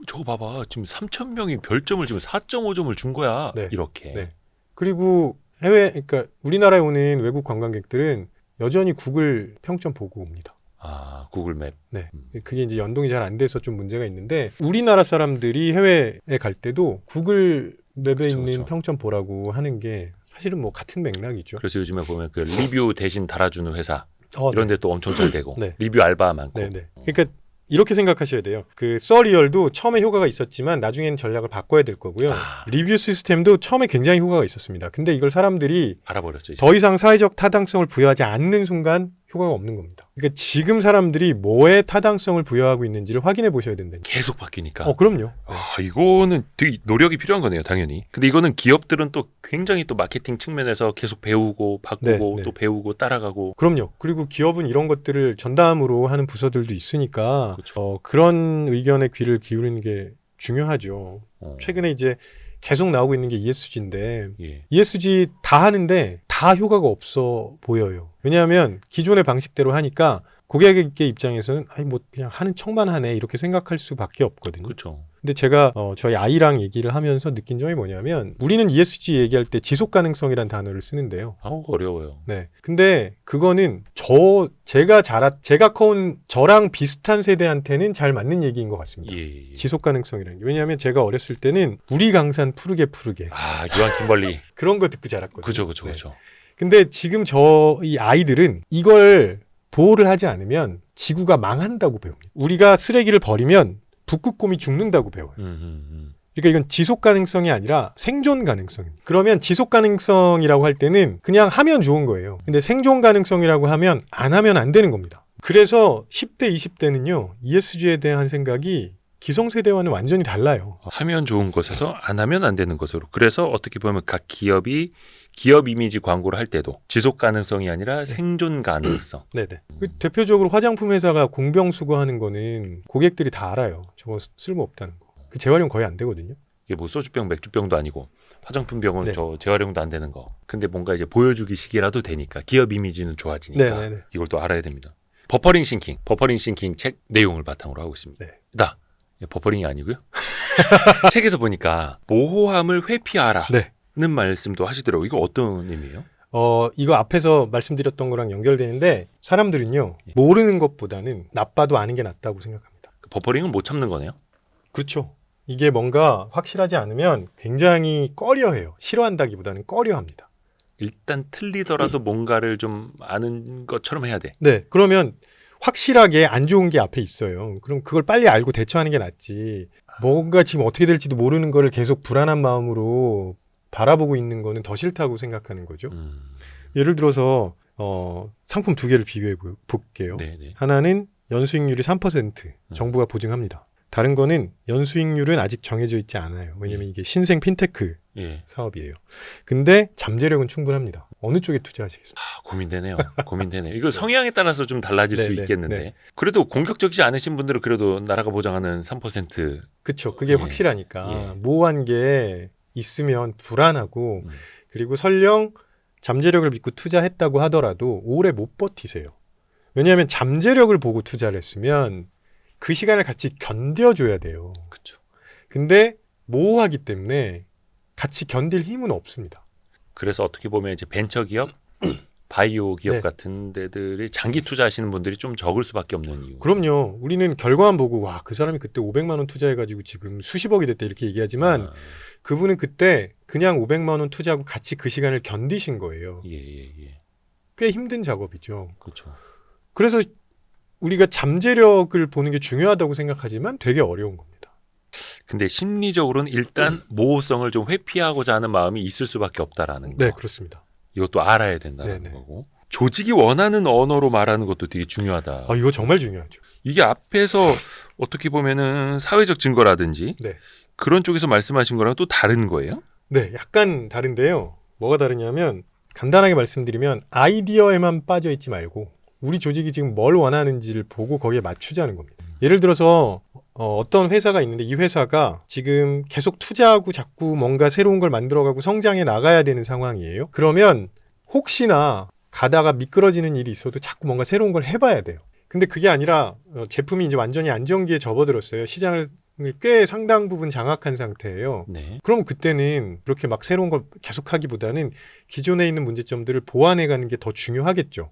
Speaker 2: 저거 봐봐 지금 3,000명이 별점을 지금 4.5점을 준 거야.
Speaker 3: 네.
Speaker 2: 이렇게.
Speaker 3: 네. 그리고 그러니까 우리나라에 오는 외국 관광객들은 여전히 구글 평점 보고 옵니다.
Speaker 2: 아 구글맵.
Speaker 3: 네. 그게 이제 연동이 잘 안 돼서 좀 문제가 있는데 우리나라 사람들이 해외에 갈 때도 구글 맵에
Speaker 2: 그쵸,
Speaker 3: 있는
Speaker 2: 그쵸.
Speaker 3: 평점 보라고 하는 게 사실은 뭐 같은 맥락이죠.
Speaker 2: 그래서 요즘에 보면 그 리뷰 대신 달아주는 회사
Speaker 3: 네.
Speaker 2: 이런 데 또 엄청 잘 되고
Speaker 3: 네.
Speaker 2: 리뷰 알바 많고.
Speaker 3: 네, 네. 그러니까 이렇게 생각하셔야 돼요. 그 서리얼도 처음에 효과가 있었지만 나중에는 전략을 바꿔야 될 거고요.
Speaker 2: 아.
Speaker 3: 리뷰 시스템도 처음에 굉장히 효과가 있었습니다. 근데 이걸 사람들이
Speaker 2: 알아버렸죠. 이제.
Speaker 3: 더 이상 사회적 타당성을 부여하지 않는 순간 효과가 없는 겁니다. 그러니까 지금 사람들이 뭐에 타당성을 부여하고 있는지를 확인해 보셔야 된다니까.
Speaker 2: 계속 바뀌니까.
Speaker 3: 그럼요.
Speaker 2: 아, 이거는 되게 노력이 필요한 거네요, 당연히. 근데 이거는 기업들은 또 굉장히 또 마케팅 측면에서 계속 배우고 바꾸고
Speaker 3: 네, 네.
Speaker 2: 또 배우고 따라가고.
Speaker 3: 그럼요. 그리고 기업은 이런 것들을 전담으로 하는 부서들도 있으니까
Speaker 2: 그렇죠.
Speaker 3: 그런 의견에 귀를 기울이는 게 중요하죠.
Speaker 2: 어,
Speaker 3: 최근에 이제 계속 나오고 있는 게 ESG인데
Speaker 2: 예.
Speaker 3: ESG 다 하는데 다 효과가 없어 보여요. 왜냐하면 기존의 방식대로 하니까 고객의 입장에서는 아니 뭐 그냥 하는 척만 하네 이렇게 생각할 수밖에 없거든요.
Speaker 2: 그렇죠.
Speaker 3: 근데 제가 저희 아이랑 얘기를 하면서 느낀 점이 뭐냐면 우리는 ESG 얘기할 때 지속 가능성이라는 단어를 쓰는데요.
Speaker 2: 아우 어려워요.
Speaker 3: 네. 근데 그거는 제가 커온 저랑 비슷한 세대한테는 잘 맞는 얘기인 것 같습니다.
Speaker 2: 예.
Speaker 3: 지속 가능성이라는 게. 왜냐하면 제가 어렸을 때는 우리 강산 푸르게
Speaker 2: 아 유한 킴벌리.
Speaker 3: 그런 거 듣고 자랐거든요.
Speaker 2: 그죠, 그죠,
Speaker 3: 네.
Speaker 2: 그죠.
Speaker 3: 근데 지금 저희 아이들은 이걸 보호를 하지 않으면 지구가 망한다고 배웁니다. 우리가 쓰레기를 버리면 북극곰이 죽는다고 배워요. 그러니까 이건 지속 가능성이 아니라 생존 가능성입니다. 그러면 지속 가능성이라고 할 때는 그냥 하면 좋은 거예요. 근데 생존 가능성이라고 하면 안 하면 안 되는 겁니다. 그래서 10대, 20대는요. ESG에 대한 생각이 기성세대와는 완전히 달라요.
Speaker 2: 하면 좋은 것에서 안 하면 안 되는 것으로. 그래서 어떻게 보면 각 기업이 기업 이미지 광고를 할 때도 지속 가능성이 아니라 생존 가능성.
Speaker 3: 네네. 대표적으로 화장품 회사가 공병수거하는 거는 고객들이 다 알아요. 저거 쓸모 없다는 거. 그 재활용 거의 안 되거든요.
Speaker 2: 이게 뭐 소주병, 맥주병도 아니고 화장품병은
Speaker 3: 네.
Speaker 2: 저 재활용도 안 되는 거. 근데 뭔가 이제 보여주기식이라도 되니까 기업 이미지는 좋아지니까
Speaker 3: 네네네.
Speaker 2: 이걸 또 알아야 됩니다. 버퍼링 싱킹 책 내용을 바탕으로 하고 있습니다.
Speaker 3: 네.
Speaker 2: 버퍼링이 아니고요. 책에서 보니까 모호함을 회피하라는
Speaker 3: 네.
Speaker 2: 말씀도 하시더라고요. 이거 어떤 의미예요?
Speaker 3: 이거 앞에서 말씀드렸던 거랑 연결되는데 사람들은요. 모르는 것보다는 나빠도 아는 게 낫다고 생각합니다.
Speaker 2: 버퍼링은 못 참는 거네요.
Speaker 3: 그렇죠. 이게 뭔가 확실하지 않으면 굉장히 꺼려해요. 싫어한다기보다는 꺼려합니다.
Speaker 2: 일단 틀리더라도 뭔가를 좀 아는 것처럼 해야 돼.
Speaker 3: 네. 그러면 확실하게 안 좋은 게 앞에 있어요. 그럼 그걸 빨리 알고 대처하는 게 낫지. 뭔가 지금 어떻게 될지도 모르는 거를 계속 불안한 마음으로 바라보고 있는 거는 더 싫다고 생각하는 거죠. 예를 들어서 상품 두 개를 비교해 볼게요.
Speaker 2: 네네.
Speaker 3: 하나는 연수익률이 3% 정부가 보증합니다. 다른 거는 연수익률은 아직 정해져 있지 않아요. 왜냐면 이게 신생 핀테크
Speaker 2: 예.
Speaker 3: 사업이에요. 근데 잠재력은 충분합니다. 어느 쪽에 투자하시겠습니까?
Speaker 2: 고민되네요. 이거 성향에 따라서 좀 달라질 수
Speaker 3: 네,
Speaker 2: 있겠는데.
Speaker 3: 네.
Speaker 2: 그래도 공격적이지 않으신 분들은 그래도 나라가 보장하는 3%.
Speaker 3: 그렇죠. 그게
Speaker 2: 예.
Speaker 3: 확실하니까
Speaker 2: 예.
Speaker 3: 모호한 게 있으면 불안하고 그리고 설령 잠재력을 믿고 투자했다고 하더라도 오래 못 버티세요. 왜냐하면 잠재력을 보고 투자를 했으면 그 시간을 같이 견뎌줘야 돼요.
Speaker 2: 그렇죠.
Speaker 3: 근데 모호하기 때문에 같이 견딜 힘은 없습니다.
Speaker 2: 그래서 어떻게 보면 이제 벤처 기업, 바이오 기업
Speaker 3: 네.
Speaker 2: 같은 데들이 장기 투자하시는 분들이 좀 적을 수밖에 없는 이유.
Speaker 3: 그럼요. 우리는 결과만 보고 와, 그 사람이 그때 500만 원 투자해가지고 지금 수십억이 됐다 이렇게 얘기하지만
Speaker 2: 아,
Speaker 3: 그분은 그때 그냥 500만 원 투자하고 같이 그 시간을 견디신 거예요.
Speaker 2: 예.
Speaker 3: 꽤 힘든 작업이죠.
Speaker 2: 그렇죠.
Speaker 3: 그래서 우리가 잠재력을 보는 게 중요하다고 생각하지만 되게 어려운 겁니다.
Speaker 2: 근데 심리적으로는 일단 모호성을 좀 회피하고자 하는 마음이 있을 수밖에 없다라는 거.
Speaker 3: 네, 그렇습니다.
Speaker 2: 이것도 알아야 된다는
Speaker 3: 네네.
Speaker 2: 거고. 조직이 원하는 언어로 말하는 것도 되게 중요하다.
Speaker 3: 아, 이거 정말 중요하죠.
Speaker 2: 이게 앞에서 어떻게 보면은 사회적 증거라든지
Speaker 3: 네.
Speaker 2: 그런 쪽에서 말씀하신 거랑 또 다른 거예요?
Speaker 3: 네, 약간 다른데요. 뭐가 다르냐면 간단하게 말씀드리면 아이디어에만 빠져 있지 말고 우리 조직이 지금 뭘 원하는지를 보고 거기에 맞추자는 겁니다. 예를 들어서 어떤 회사가 있는데 이 회사가 지금 계속 투자하고 자꾸 뭔가 새로운 걸 만들어가고 성장해 나가야 되는 상황이에요. 그러면 혹시나 가다가 미끄러지는 일이 있어도 자꾸 뭔가 새로운 걸 해봐야 돼요. 근데 그게 아니라 제품이 이제 완전히 안정기에 접어들었어요. 시장을 꽤 상당 부분 장악한 상태예요.
Speaker 2: 네.
Speaker 3: 그럼 그때는 그렇게 막 새로운 걸 계속하기보다는 기존에 있는 문제점들을 보완해가는 게 더 중요하겠죠.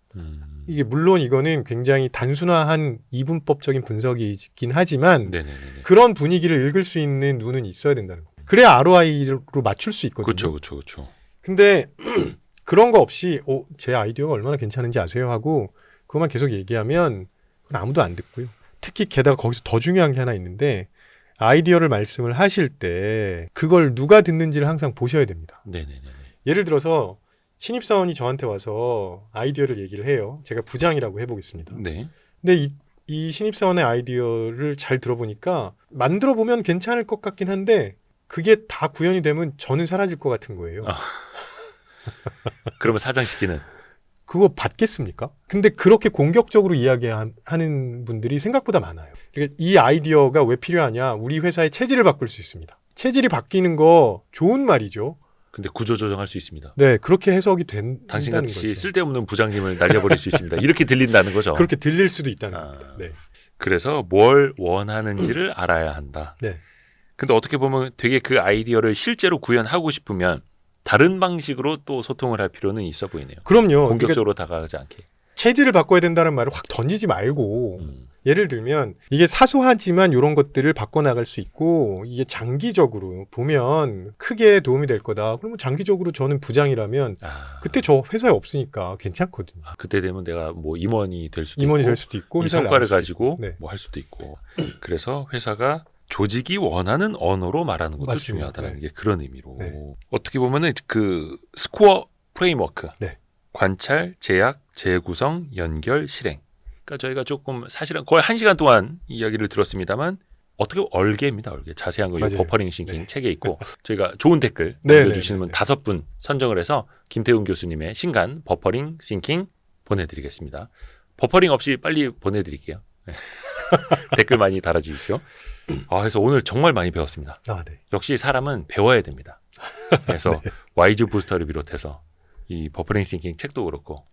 Speaker 3: 이게 물론 이거는 굉장히 단순화한 이분법적인 분석이긴 하지만
Speaker 2: 네네네.
Speaker 3: 그런 분위기를 읽을 수 있는 눈은 있어야 된다는 거예요. 그래야 ROI로 맞출 수 있거든요.
Speaker 2: 그렇죠.
Speaker 3: 근데 그런 거 없이 제 아이디어가 얼마나 괜찮은지 아세요? 하고 그것만 계속 얘기하면 그건 아무도 안 듣고요. 특히 게다가 거기서 더 중요한 게 하나 있는데 아이디어를 말씀을 하실 때 그걸 누가 듣는지를 항상 보셔야 됩니다.
Speaker 2: 네네네.
Speaker 3: 예를 들어서 신입사원이 저한테 와서 아이디어를 얘기를 해요. 제가 부장이라고 해보겠습니다.
Speaker 2: 네.
Speaker 3: 근데 이 신입사원의 아이디어를 잘 들어보니까 만들어 보면 괜찮을 것 같긴 한데 그게 다 구현이 되면 저는 사라질 것 같은 거예요.
Speaker 2: 아. 그러면 사장시키는.
Speaker 3: 그거 받겠습니까? 근데 그렇게 공격적으로 이야기하는 분들이 생각보다 많아요. 그러니까 이 아이디어가 왜 필요하냐? 우리 회사의 체질을 바꿀 수 있습니다. 체질이 바뀌는 거 좋은 말이죠.
Speaker 2: 근데 구조조정할 수 있습니다.
Speaker 3: 네, 그렇게 해석이 된다는
Speaker 2: 당신같이
Speaker 3: 거죠.
Speaker 2: 쓸데없는 부장님을 날려버릴 수 있습니다. 이렇게 들린다는 거죠.
Speaker 3: 그렇게 들릴 수도 있다는
Speaker 2: 아.
Speaker 3: 겁니다. 네.
Speaker 2: 그래서 뭘 원하는지를 알아야 한다.
Speaker 3: 네.
Speaker 2: 근데 어떻게 보면 되게 그 아이디어를 실제로 구현하고 싶으면 다른 방식으로 또 소통을 할 필요는 있어 보이네요.
Speaker 3: 그럼요. 그러니까
Speaker 2: 공격적으로 다가가지 않게.
Speaker 3: 체질을 바꿔야 된다는 말을 확 던지지 말고 예를 들면 이게 사소하지만 이런 것들을 바꿔나갈 수 있고 이게 장기적으로 보면 크게 도움이 될 거다. 그러면 장기적으로 저는 부장이라면 그때 저 회사에 없으니까 괜찮거든요.
Speaker 2: 그때 되면 내가 뭐 임원이 될 수도
Speaker 3: 임원이
Speaker 2: 있고
Speaker 3: 될 수도 있고
Speaker 2: 이
Speaker 3: 회사를
Speaker 2: 성과를
Speaker 3: 나갈 수도
Speaker 2: 가지고
Speaker 3: 있고. 네.
Speaker 2: 뭐 할 수도 있고 그래서 회사가 조직이 원하는 언어로 말하는 것도
Speaker 3: 맞습니다.
Speaker 2: 중요하다는
Speaker 3: 네.
Speaker 2: 게 그런 의미로
Speaker 3: 네.
Speaker 2: 어떻게 보면은 그 스코어 프레임워크
Speaker 3: 네.
Speaker 2: 관찰, 제약, 재구성, 연결, 실행. 그러니까 저희가 조금 사실은 거의 1시간 동안 이야기를 들었습니다만 어떻게 보면 얼개입니다. 얼개. 자세한 거 이
Speaker 3: 맞아요.
Speaker 2: 버퍼링 싱킹
Speaker 3: 네.
Speaker 2: 책에 있고 저희가 좋은 댓글
Speaker 3: 네,
Speaker 2: 남겨주시는 분
Speaker 3: 네, 네.
Speaker 2: 5분 선정을 해서 김태훈 교수님의 신간 버퍼링 싱킹 보내드리겠습니다. 버퍼링 없이 빨리 보내드릴게요. 댓글 많이 달아주십시오. 그래서 오늘 정말 많이 배웠습니다.
Speaker 3: 아, 네.
Speaker 2: 역시 사람은 배워야 됩니다. 그래서
Speaker 3: 네.
Speaker 2: 와이즈 부스터를 비롯해서 이 버퍼링 싱킹 책도 그렇고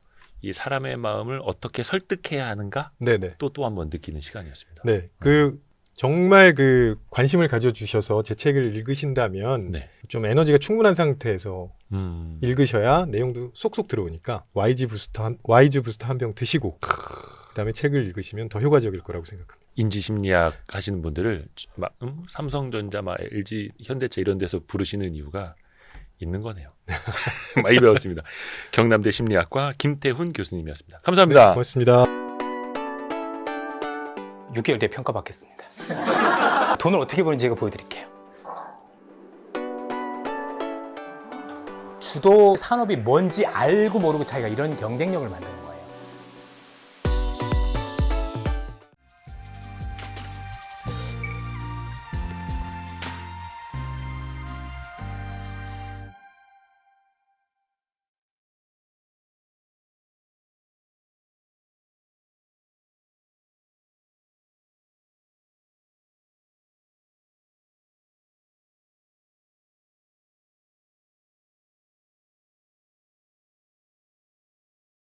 Speaker 2: 이 사람의 마음을 어떻게 설득해야 하는가
Speaker 3: 네네.
Speaker 2: 또 한 번 느끼는 시간이었습니다.
Speaker 3: 네. 그 정말 그 관심을 가져주셔서 제 책을 읽으신다면
Speaker 2: 네.
Speaker 3: 좀 에너지가 충분한 상태에서
Speaker 2: 읽으셔야
Speaker 3: 읽으셔야 내용도 쏙쏙 들어오니까 와이즈 부스터 한 병 드시고 그다음에 책을 읽으시면 더 효과적일 거라고 생각합니다.
Speaker 2: 인지심리학 하시는 분들을 막 삼성전자, 막 LG, 현대차 이런 데서 부르시는 이유가 있는 거네요. 많이 배웠습니다. 경남대 심리학과 김태훈 교수님이었습니다. 감사합니다.
Speaker 3: 네, 고맙습니다.
Speaker 1: 6개월 뒤에 평가받겠습니다. 돈을 어떻게 버는지 제가 보여드릴게요. 주도 산업이 뭔지 알고 모르고 자기가 이런 경쟁력을 만드는 거예요.